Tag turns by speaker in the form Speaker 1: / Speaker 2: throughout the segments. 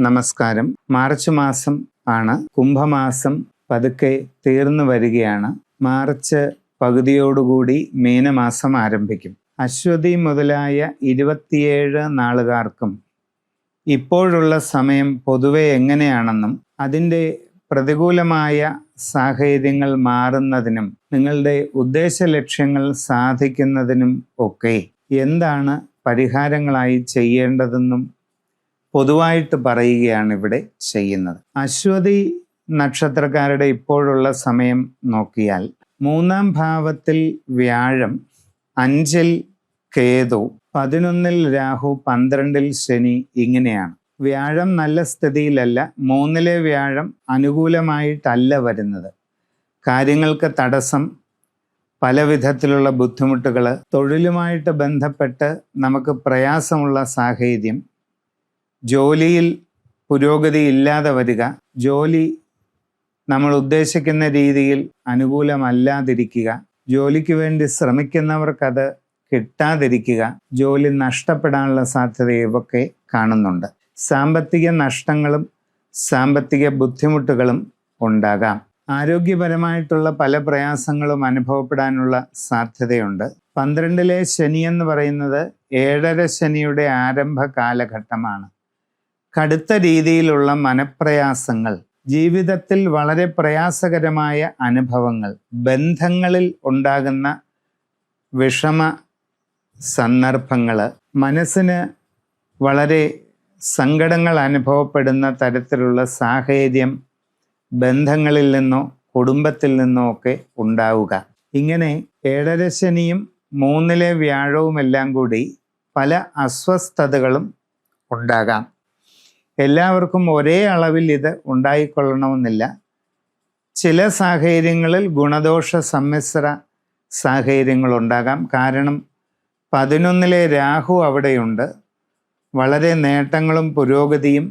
Speaker 1: നമസ്കാരം. മാർച്ച് മാസം ആണ്. കുംഭമാസം പതുക്കെ തീർന്നു വരികയാണ്. മാർച്ച് പകുതിയോടുകൂടി മീനമാസം ആരംഭിക്കും. അശ്വതി മുതലായ 27 നാളുകാർക്കും ഇപ്പോഴുള്ള സമയം പൊതുവെ എങ്ങനെയാണെന്നും അതിൻ്റെ പ്രതികൂലമായ സാഹചര്യങ്ങൾ മാറുന്നതിനും നിങ്ങളുടെ ഉദ്ദേശ ലക്ഷ്യങ്ങൾ സാധിക്കുന്നതിനും ഒക്കെ എന്താണ് പരിഹാരങ്ങളായി ചെയ്യേണ്ടതെന്നും പൊതുവായിട്ട് പറയുകയാണ് ഇവിടെ ചെയ്യുന്നത്. അശ്വതി നക്ഷത്രക്കാരുടെ ഇപ്പോഴുള്ള സമയം നോക്കിയാൽ 3-ാം ഭാവത്തിൽ വ്യാഴം, 5-ൽ കേതു, 11-ൽ രാഹു, 12-ൽ ശനി. ഇങ്ങനെയാണ്. വ്യാഴം നല്ല സ്ഥിതിയിലല്ല. 3-ലെ വ്യാഴം അനുകൂലമായിട്ടല്ല വരുന്നത്. കാര്യങ്ങൾക്ക് തടസ്സം, പല വിധത്തിലുള്ള ബുദ്ധിമുട്ടുകൾ, തൊഴിലുമായിട്ട് ബന്ധപ്പെട്ട് നമുക്ക് പ്രയാസമുള്ള സാഹചര്യം, ജോലിയിൽ പുരോഗതി ഇല്ലാതെ വരിക, ജോലി നമ്മൾ ഉദ്ദേശിക്കുന്ന രീതിയിൽ അനുകൂലമല്ലാതിരിക്കുക, ജോലിക്ക് വേണ്ടി ശ്രമിക്കുന്നവർക്കത് കിട്ടാതിരിക്കുക, ജോലി നഷ്ടപ്പെടാനുള്ള സാധ്യത ഇവയൊക്കെ കാണുന്നുണ്ട്. സാമ്പത്തിക നഷ്ടങ്ങളും സാമ്പത്തിക ബുദ്ധിമുട്ടുകളും ഉണ്ടാകാം. ആരോഗ്യപരമായിട്ടുള്ള പല പ്രയാസങ്ങളും അനുഭവപ്പെടാനുള്ള സാധ്യതയുണ്ട്. 12-ലെ ശനി എന്ന് പറയുന്നത് 7-ര ശനിയുടെ ആരംഭ കാലഘട്ടമാണ്. കടുത്ത രീതിയിലുള്ള മനപ്രയാസങ്ങൾ, ജീവിതത്തിൽ വളരെ പ്രയാസകരമായ അനുഭവങ്ങൾ, ബന്ധങ്ങളിൽ ഉണ്ടാകുന്ന വിഷമ സന്ദർഭങ്ങൾ, മനസ്സിന് വളരെ സങ്കടങ്ങൾ അനുഭവപ്പെടുന്ന തരത്തിലുള്ള സാഹചര്യം ബന്ധങ്ങളിൽ നിന്നോ കുടുംബത്തിൽ നിന്നോ ഒക്കെ ഉണ്ടാവുക. ഇങ്ങനെ 7-ര ശനിയും 3-ലെ വ്യാഴവും എല്ലാം കൂടി പല അസ്വസ്ഥതകളും ഉണ്ടാകാം. എല്ലാവർക്കും ഒരേ അളവിൽ ഇത് ഉണ്ടായിക്കൊള്ളണമെന്നില്ല. ചില സാഹചര്യങ്ങളിൽ ഗുണദോഷ സമ്മിശ്ര സാഹചര്യങ്ങളുണ്ടാകാം. കാരണം 11-ലെ രാഹു അവിടെയുണ്ട്. വളരെ നേട്ടങ്ങളും പുരോഗതിയും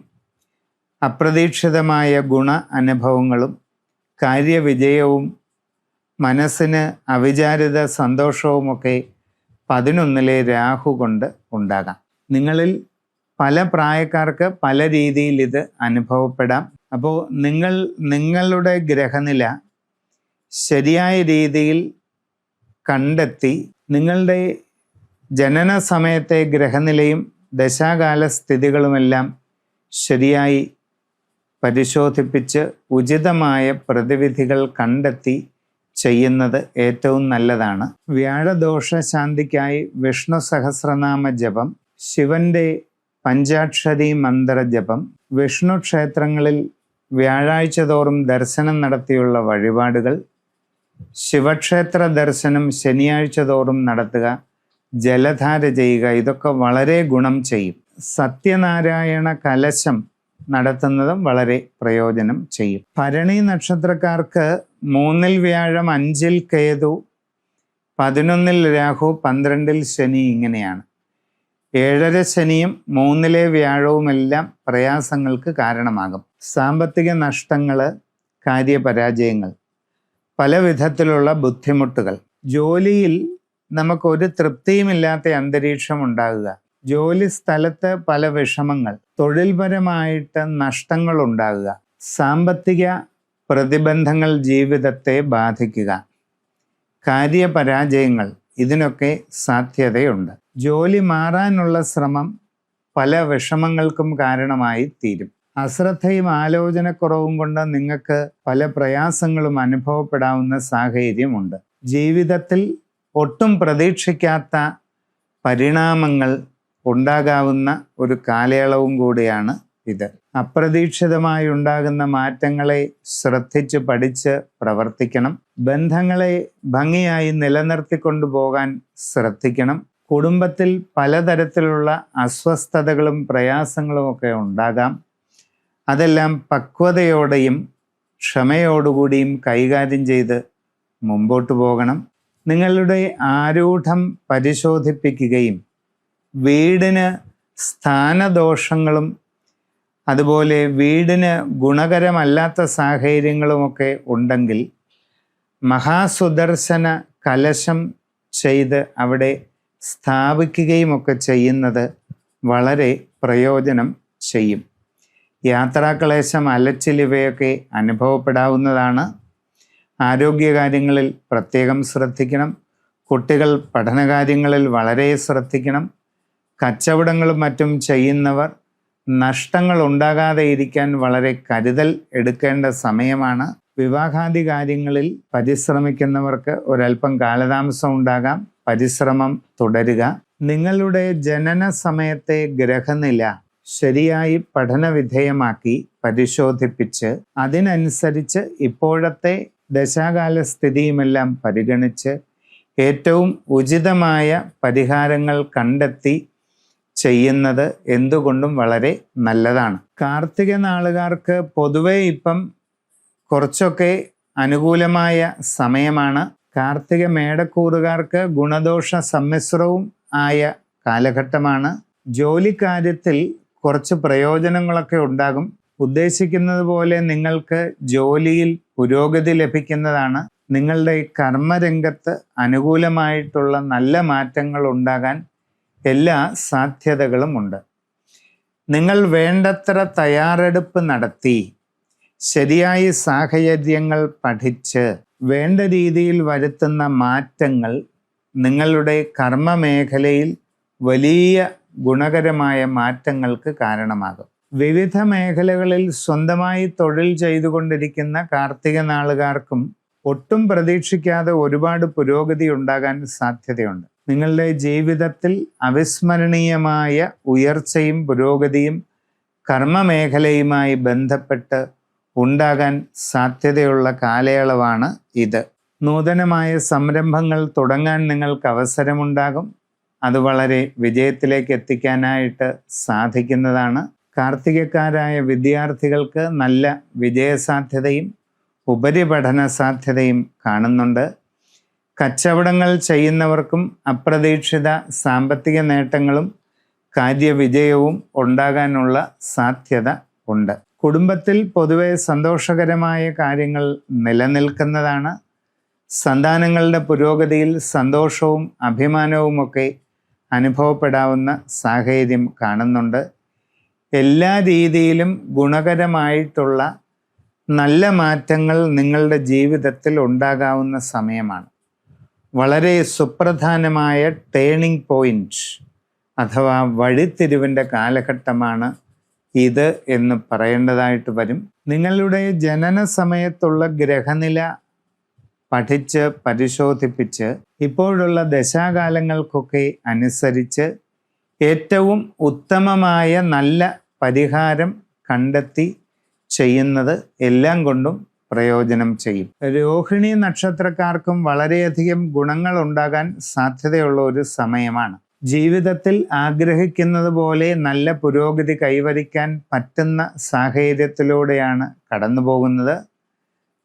Speaker 1: അപ്രതീക്ഷിതമായ ഗുണ അനുഭവങ്ങളും കാര്യവിജയവും മനസ്സിന് അവിചാരിത സന്തോഷവുമൊക്കെ 11-ലെ രാഹു കൊണ്ട് ഉണ്ടാകാം. നിങ്ങളിൽ പല പ്രായക്കാർക്ക് പല രീതിയിൽ ഇത് അനുഭവപ്പെടാം. അപ്പോൾ നിങ്ങളുടെ ഗ്രഹനില ശരിയായ രീതിയിൽ കണ്ടെത്തി നിങ്ങളുടെ ജനന സമയത്തെ ഗ്രഹനിലയും ദശാകാല സ്ഥിതികളുമെല്ലാം ശരിയായി പരിശോധിപ്പിച്ച് ഉചിതമായ പ്രതിവിധികൾ കണ്ടെത്തി ചെയ്യുന്നത് ഏറ്റവും നല്ലതാണ്. വ്യാഴദോഷ ശാന്തിക്കായി വിഷ്ണു സഹസ്രനാമ ജപം, ശിവന്റെ പഞ്ചാക്ഷരി മന്ത്രജപം, വിഷ്ണു ക്ഷേത്രങ്ങളിൽ വ്യാഴാഴ്ച തോറും ദർശനം നടത്തിയുള്ള വഴിപാടുകൾ, ശിവക്ഷേത്ര ദർശനം ശനിയാഴ്ച തോറും നടത്തുക, ജലധാര ചെയ്യുക, ഇതൊക്കെ വളരെ ഗുണം ചെയ്യും. സത്യനാരായണ കലശം നടത്തുന്നതും വളരെ പ്രയോജനം ചെയ്യും. ഭരണി നക്ഷത്രക്കാർക്ക് 3-ൽ വ്യാഴം, 5-ൽ കേതു, 11-ൽ രാഹു, 12-ൽ ശനി. ഇങ്ങനെയാണ്. 7-ര ശനിയും 3-ലെ വ്യാഴവുമെല്ലാം പ്രയാസങ്ങൾക്ക് കാരണമാകും. സാമ്പത്തിക നഷ്ടങ്ങൾ, കാര്യപരാജയങ്ങൾ, പല വിധത്തിലുള്ള ബുദ്ധിമുട്ടുകൾ, ജോലിയിൽ നമുക്കൊരു തൃപ്തിയുമില്ലാത്ത അന്തരീക്ഷം ഉണ്ടാകുക, ജോലി സ്ഥലത്ത് പല വിഷമങ്ങൾ, തൊഴിൽപരമായിട്ട് നഷ്ടങ്ങൾ ഉണ്ടാകുക, സാമ്പത്തിക പ്രതിബന്ധങ്ങൾ ജീവിതത്തെ ബാധിക്കുക, കാര്യപരാജയങ്ങൾ, ഇതിനൊക്കെ സാധ്യതയുണ്ട്. ജോലി മാറാനുള്ള ശ്രമം പല വിഷമങ്ങൾക്കും കാരണമായി തീരും. അശ്രദ്ധയും ആലോചനക്കുറവും കൊണ്ട് നിങ്ങൾക്ക് പല പ്രയാസങ്ങളും അനുഭവപ്പെടാവുന്ന സാഹചര്യമുണ്ട്. ജീവിതത്തിൽ ഒട്ടും പ്രതീക്ഷിക്കാത്ത പരിണാമങ്ങൾ ഉണ്ടാകാവുന്ന ഒരു കാലയളവും കൂടിയാണ് ഇത്. അപ്രതീക്ഷിതമായി ഉണ്ടാകുന്ന മാറ്റങ്ങളെ ശ്രദ്ധിച്ച് പഠിച്ച് പ്രവർത്തിക്കണം. ബന്ധങ്ങളെ ഭംഗിയായി നിലനിർത്തിക്കൊണ്ടു പോകാൻ ശ്രദ്ധിക്കണം. കുടുംബത്തിൽ പലതരത്തിലുള്ള അസ്വസ്ഥതകളും പ്രയാസങ്ങളും ഒക്കെ ഉണ്ടാകാം. അതെല്ലാം പക്വതയോടെയും ക്ഷമയോടുകൂടിയും കൈകാര്യം ചെയ്ത് മുമ്പോട്ട് പോകണം. നിങ്ങളുടെ ആരൂഢം പരിശോധിപ്പിക്കുകയും വീടിന് സ്ഥാനദോഷങ്ങളും അതുപോലെ വീടിന് ഗുണകരമല്ലാത്ത സാഹചര്യങ്ങളുമൊക്കെ ഉണ്ടെങ്കിൽ മഹാസുദർശന കലശം ചെയ്ത് അവിടെ സ്ഥാപിക്കുകയും ഒക്കെ ചെയ്യുന്നത് വളരെ പ്രയോജനം ചെയ്യും. യാത്രാക്ലേശം, അലച്ചിൽ ഇവയൊക്കെ അനുഭവപ്പെടാവുന്നതാണ്. ആരോഗ്യകാര്യങ്ങളിൽ പ്രത്യേകം ശ്രദ്ധിക്കണം. കുട്ടികൾ പഠനകാര്യങ്ങളിൽ വളരെ ശ്രദ്ധിക്കണം. കച്ചവടങ്ങളും മറ്റും ചെയ്യുന്നവർ നഷ്ടങ്ങൾ ഉണ്ടാകാതെ ഇരിക്കാൻ വളരെ കരുതൽ എടുക്കേണ്ട സമയമാണ്. വിവാഹാദി കാര്യങ്ങളിൽ പരിശ്രമിക്കുന്നവർക്ക് ഒരല്പം കാലതാമസം ഉണ്ടാകാം. പരിശ്രമം തുടരുക. നിങ്ങളുടെ ജനന സമയത്തെ ഗ്രഹനില ശരിയായി പഠനവിധേയമാക്കി പരിശോധിപ്പിച്ച് അതിനനുസരിച്ച് ഇപ്പോഴത്തെ ദശാകാല സ്ഥിതിയുമെല്ലാം പരിഗണിച്ച് ഏറ്റവും ഉചിതമായ പരിഹാരങ്ങൾ കണ്ടെത്തി ചെയ്യുന്നത് എന്തുകൊണ്ടും വളരെ നല്ലതാണ്. കാർത്തിക നാളുകാർക്ക് പൊതുവെ ഇപ്പം കുറച്ചൊക്കെ അനുകൂലമായ സമയമാണ്. കാർത്തിക മേടക്കൂറുകാർക്ക് ഗുണദോഷ സമ്മിശ്രവും ആയ കാലഘട്ടമാണ്. ജോലിക്കാര്യത്തിൽ കുറച്ച് പ്രയോജനങ്ങളൊക്കെ ഉണ്ടാകും. ഉദ്ദേശിക്കുന്നത് പോലെ നിങ്ങൾക്ക് ജോലിയിൽ പുരോഗതി ലഭിക്കുന്നതാണ്. നിങ്ങളുടെ കർമ്മരംഗത്ത് അനുകൂലമായിട്ടുള്ള നല്ല മാറ്റങ്ങൾ ഉണ്ടാകാൻ എല്ലാ സാധ്യതകളും ഉണ്ട്. നിങ്ങൾ വേണ്ടത്ര തയ്യാറെടുപ്പ് നടത്തി ശരിയായ സാഹചര്യങ്ങൾ പഠിച്ച് വേണ്ട രീതിയിൽ വരുത്തുന്ന മാറ്റങ്ങൾ നിങ്ങളുടെ കർമ്മമേഖലയിൽ വലിയ ഗുണകരമായ മാറ്റങ്ങൾക്ക് കാരണമാകും. വിവിധ മേഖലകളിൽ സ്വന്തമായി തൊഴിൽ ചെയ്തുകൊണ്ടിരിക്കുന്ന കാർത്തിക നാളുകാർക്കും ഒട്ടും പ്രതീക്ഷിക്കാതെ ഒരുപാട് പുരോഗതി ഉണ്ടാകാൻ സാധ്യതയുണ്ട്. നിങ്ങളുടെ ജീവിതത്തിൽ അവിസ്മരണീയമായ ഉയർച്ചയും പുരോഗതിയും കർമ്മമേഖലയുമായി ബന്ധപ്പെട്ട് ഉണ്ടാകാൻ സാധ്യതയുള്ള കാലയളവാണ് ഇത്. നൂതനമായ സംരംഭങ്ങൾ തുടങ്ങാൻ നിങ്ങൾക്ക് അവസരമുണ്ടാകും. അത് വളരെ വിജയത്തിലേക്ക് എത്തിക്കാനായിട്ട് സാധിക്കുന്നതാണ്. കാർത്തികക്കാരായ വിദ്യാർത്ഥികൾക്ക് നല്ല വിജയസാധ്യതയും ഉപരിപഠന സാധ്യതയും കാണുന്നുണ്ട്. കച്ചവടങ്ങൾ ചെയ്യുന്നവർക്കും അപ്രതീക്ഷിത സാമ്പത്തിക നേട്ടങ്ങളും കാര്യവിജയവും ഉണ്ടാകാനുള്ള സാധ്യത ഉണ്ട്. കുടുംബത്തിൽ പൊതുവെ സന്തോഷകരമായ കാര്യങ്ങൾ നിലനിൽക്കുന്നതാണ്. സന്താനങ്ങളുടെ പുരോഗതിയിൽ സന്തോഷവും അഭിമാനവുമൊക്കെ അനുഭവപ്പെടാവുന്ന സാഹചര്യം കാണുന്നുണ്ട്. എല്ലാ രീതിയിലും ഗുണകരമായിട്ടുള്ള നല്ല മാറ്റങ്ങൾ നിങ്ങളുടെ ജീവിതത്തിൽ ഉണ്ടാകാവുന്ന സമയമാണ്. വളരെ സുപ്രധാനമായ ടേണിംഗ് പോയിന്റ് അഥവാ വഴിത്തിരിവിൻ്റെ കാലഘട്ടമാണ് ഇത് എന്ന് പറയേണ്ടതായിട്ട് വരും. നിങ്ങളുടെ ജനന സമയത്തുള്ള ഗ്രഹനില പഠിച്ച് പരിശോധിപ്പിച്ച് ഇപ്പോഴുള്ള ദശാകാലങ്ങൾക്കൊക്കെ അനുസരിച്ച് ഏറ്റവും ഉത്തമമായ നല്ല പരിഹാരം കണ്ടെത്തി ചെയ്യുന്നത് എല്ലാം കൊണ്ടും പ്രയോജനം ചെയ്യും. രോഹിണി നക്ഷത്രക്കാർക്കും വളരെയധികം ഗുണങ്ങൾ ഉണ്ടാകാൻ സാധ്യതയുള്ള ഒരു സമയമാണ്. ജീവിതത്തിൽ ആഗ്രഹിക്കുന്നത് പോലെ നല്ല പുരോഗതി കൈവരിക്കാൻ പറ്റുന്ന സാഹചര്യത്തിലൂടെയാണ് കടന്നു പോകുന്നത്.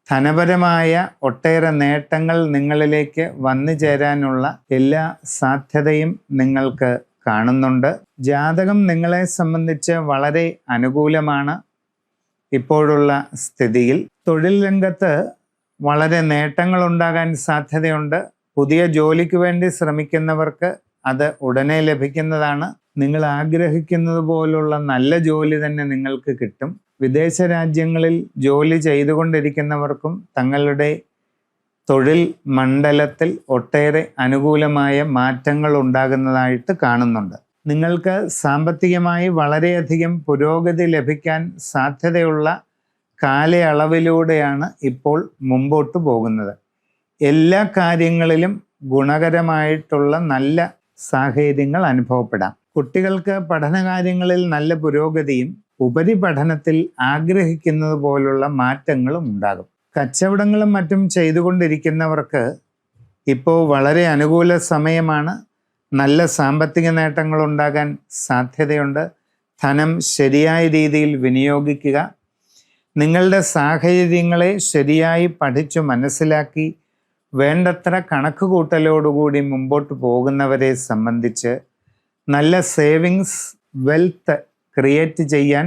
Speaker 1: ധനപരമായ ഒട്ടേറെ നേട്ടങ്ങൾ നിങ്ങളിലേക്ക് വന്നു ചേരാനുള്ള എല്ലാ സാധ്യതയും നിങ്ങൾക്ക് കാണുന്നുണ്ട്. ജാതകം നിങ്ങളെ സംബന്ധിച്ച് വളരെ അനുകൂലമാണ്. ഇപ്പോഴുള്ള സ്ഥിതിയിൽ തൊഴിൽ രംഗത്ത് വളരെ നേട്ടങ്ങൾ ഉണ്ടാകാൻ സാധ്യതയുണ്ട്. പുതിയ ജോലിക്ക് വേണ്ടി ശ്രമിക്കുന്നവർക്ക് അത് ഉടനെ ലഭിക്കുന്നതാണ്. നിങ്ങൾ ആഗ്രഹിക്കുന്നത് പോലുള്ള നല്ല ജോലി തന്നെ നിങ്ങൾക്ക് കിട്ടും. വിദേശ രാജ്യങ്ങളിൽ ജോലി ചെയ്തുകൊണ്ടിരിക്കുന്നവർക്കും തങ്ങളുടെ തൊഴിൽ മണ്ഡലത്തിൽ ഒട്ടേറെ അനുകൂലമായ മാറ്റങ്ങൾ ഉണ്ടാകുന്നതായിട്ട് കാണുന്നുണ്ട്. നിങ്ങൾക്ക് സാമ്പത്തികമായി വളരെയധികം പുരോഗതി ലഭിക്കാൻ സാധ്യതയുള്ള കാലയളവിലൂടെയാണ് ഇപ്പോൾ മുമ്പോട്ട് പോകുന്നത്. എല്ലാ കാര്യങ്ങളിലും ഗുണകരമായിട്ടുള്ള നല്ല സാഹചര്യങ്ങൾ അനുഭവപ്പെടാം. കുട്ടികൾക്ക് പഠനകാര്യങ്ങളിൽ നല്ല പുരോഗതിയും ഉപരിപഠനത്തിൽ ആഗ്രഹിക്കുന്നത് പോലുള്ള മാറ്റങ്ങളും ഉണ്ടാകും. കച്ചവടങ്ങളും മറ്റും ചെയ്തുകൊണ്ടിരിക്കുന്നവർക്ക് ഇപ്പോൾ വളരെ അനുകൂല സമയമാണ്. നല്ല സാമ്പത്തിക നേട്ടങ്ങൾ ഉണ്ടാകാൻ സാധ്യതയുണ്ട്. ധനം ശരിയായ രീതിയിൽ വിനിയോഗിക്കുക. നിങ്ങളുടെ സാഹചര്യങ്ങളെ ശരിയായി പഠിച്ചു മനസ്സിലാക്കി വേണ്ടത്ര കണക്കുകൂട്ടലോടുകൂടി മുമ്പോട്ട് പോകുന്നവരെ സംബന്ധിച്ച് നല്ല സേവിങ്സ് വെൽത്ത് ക്രിയേറ്റ് ചെയ്യാൻ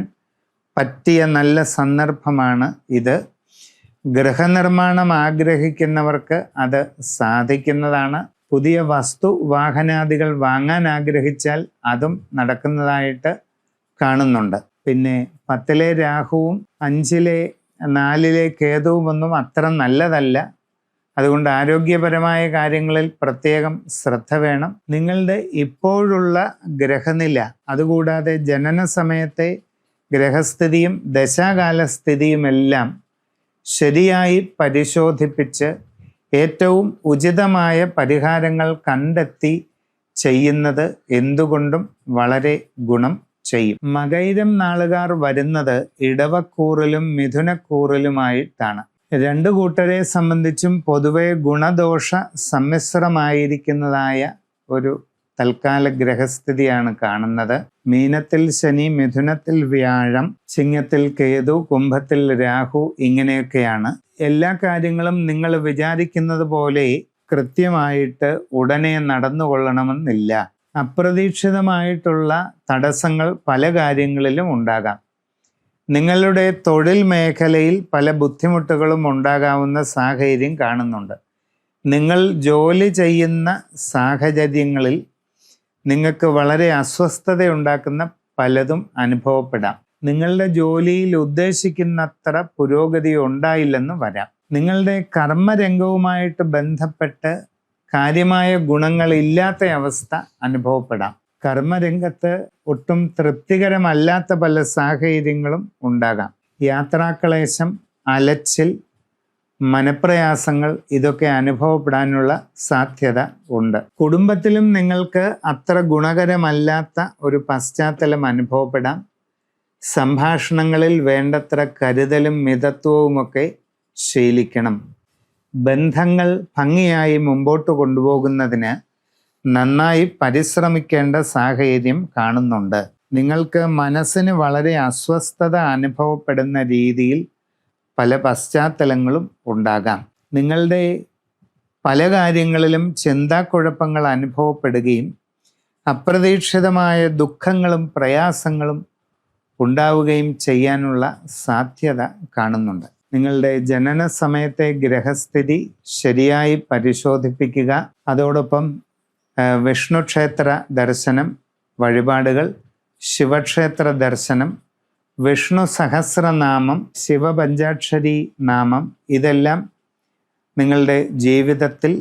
Speaker 1: പറ്റിയ നല്ല സന്ദർഭമാണ് ഇത്. ഗൃഹനിർമ്മാണം ആഗ്രഹിക്കുന്നവർക്ക് അത് സാധിക്കുന്നതാണ്. പുതിയ വസ്തു വാഹനാദികൾ വാങ്ങാൻ ആഗ്രഹിച്ചാൽ അതും നടക്കുന്നതായിട്ട് കാണുന്നുണ്ട്. പിന്നെ 10-ലെ രാഹുവും 5-ലെ 4-ലെ കേതുവുമൊന്നും അത്ര നല്ലതല്ല. അതുകൊണ്ട് ആരോഗ്യപരമായ കാര്യങ്ങളിൽ പ്രത്യേകം ശ്രദ്ധ വേണം. നിങ്ങളുടെ ഇപ്പോഴുള്ള ഗ്രഹനില, അതുകൂടാതെ ജനന സമയത്തെ ഗ്രഹസ്ഥിതിയും ദശാകാലസ്ഥിതിയുമെല്ലാം ശരിയായി പരിശോധിപ്പിച്ച് ഏറ്റവും ഉചിതമായ പരിഹാരങ്ങൾ കണ്ടെത്തി ചെയ്യുന്നത് എന്തുകൊണ്ടും വളരെ ഗുണം ചെയ്യും. മകയിരം നാളുകാർ വരുന്നത് ഇടവക്കൂറിലും മിഥുനക്കൂറിലുമായിട്ടാണ്. രണ്ടു കൂട്ടരെ സംബന്ധിച്ചും പൊതുവെ ഗുണദോഷ സമ്മിശ്രമായിരിക്കുന്നതായ ഒരു തൽക്കാല ഗ്രഹസ്ഥിതിയാണ് കാണുന്നത്. മീനത്തിൽ ശനി, മിഥുനത്തിൽ വ്യാഴം, ചിങ്ങത്തിൽ കേതു, കുംഭത്തിൽ രാഹു, ഇങ്ങനെയൊക്കെയാണ്. എല്ലാ കാര്യങ്ങളും നിങ്ങൾ വിചാരിക്കുന്നത് പോലെ കൃത്യമായിട്ട് ഉടനെ നടന്നുകൊള്ളണമെന്നില്ല. അപ്രതീക്ഷിതമായിട്ടുള്ള തടസ്സങ്ങൾ പല കാര്യങ്ങളിലും ഉണ്ടാകാം. നിങ്ങളുടെ തൊഴിൽ മേഖലയിൽ പല ബുദ്ധിമുട്ടുകളും ഉണ്ടാകാവുന്ന സാഹചര്യം കാണുന്നുണ്ട്. നിങ്ങൾ ജോലി ചെയ്യുന്ന സാഹചര്യങ്ങളിൽ നിങ്ങൾക്ക് വളരെ അസ്വസ്ഥതയുണ്ടാക്കുന്ന പലതും അനുഭവപ്പെടാം. നിങ്ങളുടെ ജോലിയിൽ ഉദ്ദേശിക്കുന്നത്ര പുരോഗതി ഉണ്ടായില്ലെന്ന് വരാം. നിങ്ങളുടെ കർമ്മരംഗവുമായിട്ട് ബന്ധപ്പെട്ട് കാര്യമായ ഗുണങ്ങളില്ലാത്ത അവസ്ഥ അനുഭവപ്പെടാം. കർമ്മരംഗത്ത് ഒട്ടും തൃപ്തികരമല്ലാത്ത പല സാഹചര്യങ്ങളും ഉണ്ടാകാം. യാത്രാക്ലേശം, അലച്ചിൽ, മനപ്രയാസങ്ങൾ ഇതൊക്കെ അനുഭവപ്പെടാനുള്ള സാധ്യത ഉണ്ട്. കുടുംബത്തിലും നിങ്ങൾക്ക് അത്ര ഗുണകരമല്ലാത്ത ഒരു പശ്ചാത്തലം അനുഭവപ്പെടാം. സംഭാഷണങ്ങളിൽ വേണ്ടത്ര കരുതലും മിതത്വവുമൊക്കെ ശീലിക്കണം. ബന്ധങ്ങൾ ഭംഗിയായി മുമ്പോട്ട് കൊണ്ടുപോകുന്നതിന് നന്നായി പരിശ്രമിക്കേണ്ട സാഹചര്യം കാണുന്നുണ്ട്. നിങ്ങൾക്ക് മനസ്സിന് വളരെ അസ്വസ്ഥത അനുഭവപ്പെടുന്ന രീതിയിൽ പല പശ്ചാത്തലങ്ങളും ഉണ്ടാകാം. നിങ്ങളുടെ പല കാര്യങ്ങളിലും ചിന്താക്കുഴപ്പങ്ങൾ അനുഭവപ്പെടുകയും അപ്രതീക്ഷിതമായ ദുഃഖങ്ങളും പ്രയാസങ്ങളും ഉണ്ടാവുകയും ചെയ്യാനുള്ള സാധ്യത കാണുന്നുണ്ട്. നിങ്ങളുടെ ജനന സമയത്തെ ഗ്രഹസ്ഥിതി ശരിയായി പരിശോധിപ്പിക്കുക. അതോടൊപ്പം വിഷ്ണു ക്ഷേത്ര ദർശനം, വഴിപാടുകൾ, ശിവക്ഷേത്ര ദർശനം, വിഷ്ണു സഹസ്രനാമം, ശിവപഞ്ചാക്ഷരി നാമം, ഇതെല്ലാം നിങ്ങളുടെ ജീവിതത്തിൽ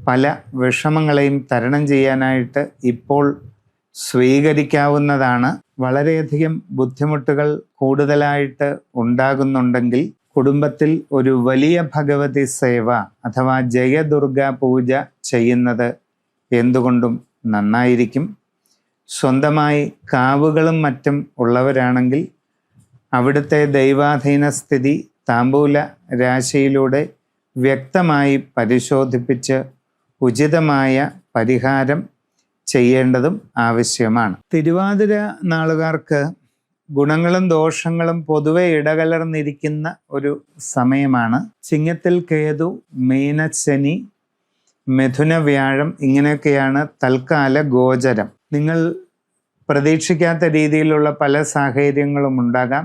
Speaker 1: പല വിഷമങ്ങളെയും തരണം ചെയ്യാനായിട്ട് ഇപ്പോൾ സ്വീകരിക്കാവുന്നതാണ്. വളരെയധികം ബുദ്ധിമുട്ടുകൾ കൂടുതലായിട്ട് ഉണ്ടാകുന്നുണ്ടെങ്കിൽ കുടുംബത്തിൽ ഒരു വലിയ ഭഗവതി സേവ അഥവാ ജയദുർഗ പൂജ ചെയ്യുന്നത് എന്തുകൊണ്ടും നന്നായിരിക്കും. സ്വന്തമായി കാവുകളും മറ്റും ഉള്ളവരാണെങ്കിൽ അവിടുത്തെ ദൈവാധീന സ്ഥിതി താമ്പൂല രാശിയിലൂടെ വ്യക്തമായി പരിശോധിപ്പിച്ച് ഉചിതമായ പരിഹാരം ചെയ്യേണ്ടതും ആവശ്യമാണ്. തിരുവാതിര നാളുകാർക്ക് ഗുണങ്ങളും ദോഷങ്ങളും പൊതുവെ ഇടകലർന്നിരിക്കുന്ന ഒരു സമയമാണ്. ചിങ്ങത്തിൽ കേതു, മീനശനി, മിഥുന വ്യാഴം, ഇങ്ങനെയൊക്കെയാണ് തൽക്കാല ഗോചരം. നിങ്ങൾ പ്രതീക്ഷിക്കാത്ത രീതിയിലുള്ള പല സാഹചര്യങ്ങളും ഉണ്ടാകാം.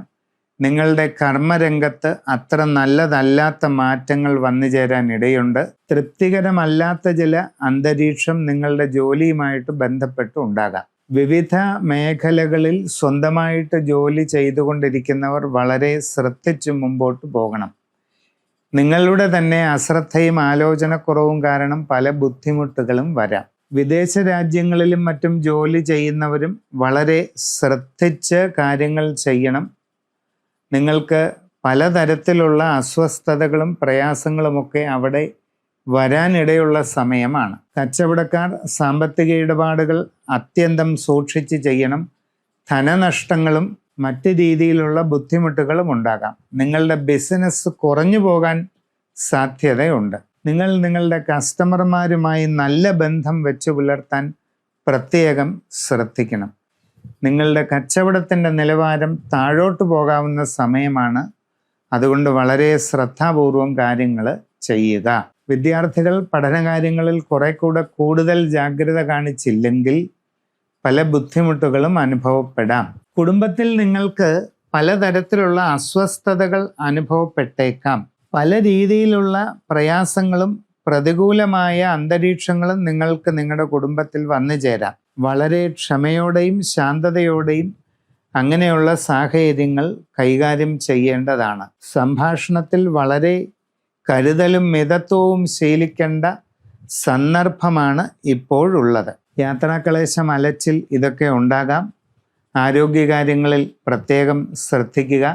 Speaker 1: നിങ്ങളുടെ കർമ്മരംഗത്ത് അത്ര നല്ലതല്ലാത്ത മാറ്റങ്ങൾ വന്നു ചേരാൻ ഇടയുണ്ട്. തൃപ്തികരമല്ലാത്ത ചില അന്തരീക്ഷം നിങ്ങളുടെ ജോലിയുമായിട്ട് ബന്ധപ്പെട്ട് ഉണ്ടാകാം. വിവിധ മേഖലകളിൽ സ്വന്തമായിട്ട് ജോലി ചെയ്തുകൊണ്ടിരിക്കുന്നവർ വളരെ ശ്രദ്ധിച്ച് മുമ്പോട്ട് പോകണം. നിങ്ങളുടെ തന്നെ അശ്രദ്ധയും ആലോചനക്കുറവും കാരണം പല ബുദ്ധിമുട്ടുകളും വരാം. വിദേശ രാജ്യങ്ങളിലും മറ്റും ജോലി ചെയ്യുന്നവരും വളരെ ശ്രദ്ധിച്ച് കാര്യങ്ങൾ ചെയ്യണം. നിങ്ങൾക്ക് പലതരത്തിലുള്ള അസ്വസ്ഥതകളും പ്രയാസങ്ങളുമൊക്കെ അവിടെ വരാനിടയുള്ള സമയമാണ്. കച്ചവടക്കാർ സാമ്പത്തിക ഇടപാടുകൾ അത്യന്തം സൂക്ഷിച്ച് ചെയ്യണം. ധനനഷ്ടങ്ങളും മറ്റ് രീതിയിലുള്ള ബുദ്ധിമുട്ടുകളും ഉണ്ടാകാം. നിങ്ങളുടെ ബിസിനസ് കുറഞ്ഞു പോകാൻ സാധ്യതയുണ്ട്. നിങ്ങൾ നിങ്ങളുടെ കസ്റ്റമർമാരുമായി നല്ല ബന്ധം വെച്ച് പുലർത്താൻ പ്രത്യേകം ശ്രദ്ധിക്കണം. നിങ്ങളുടെ കച്ചവടത്തിൻ്റെ നിലവാരം താഴോട്ട് പോകാവുന്ന സമയമാണ്. അതുകൊണ്ട് വളരെ ശ്രദ്ധാപൂർവം കാര്യങ്ങൾ ചെയ്യുക. വിദ്യാർത്ഥികൾ പഠനകാര്യങ്ങളിൽ കൂടുതൽ ജാഗ്രത കാണിച്ചില്ലെങ്കിൽ പല ബുദ്ധിമുട്ടുകളും അനുഭവപ്പെടാം. കുടുംബത്തിൽ നിങ്ങൾക്ക് പലതരത്തിലുള്ള അസ്വസ്ഥതകൾ അനുഭവപ്പെട്ടേക്കാം. പല രീതിയിലുള്ള പ്രയാസങ്ങളും പ്രതികൂലമായ അന്തരീക്ഷങ്ങളും നിങ്ങൾക്ക് നിങ്ങളുടെ കുടുംബത്തിൽ വന്നു ചേരാം. വളരെ ക്ഷമയോടെയും ശാന്തതയോടെയും അങ്ങനെയുള്ള സാഹചര്യങ്ങൾ കൈകാര്യം ചെയ്യേണ്ടതാണ്. സംഭാഷണത്തിൽ വളരെ കരുതലും മിതത്വവും ശീലിക്കേണ്ട സന്ദർഭമാണ് ഇപ്പോഴുള്ളത്. യാത്രാക്ലേശം, അലച്ചിൽ ഇതൊക്കെ ഉണ്ടാകാം. ആരോഗ്യകാര്യങ്ങളിൽ പ്രത്യേകം ശ്രദ്ധിക്കുക.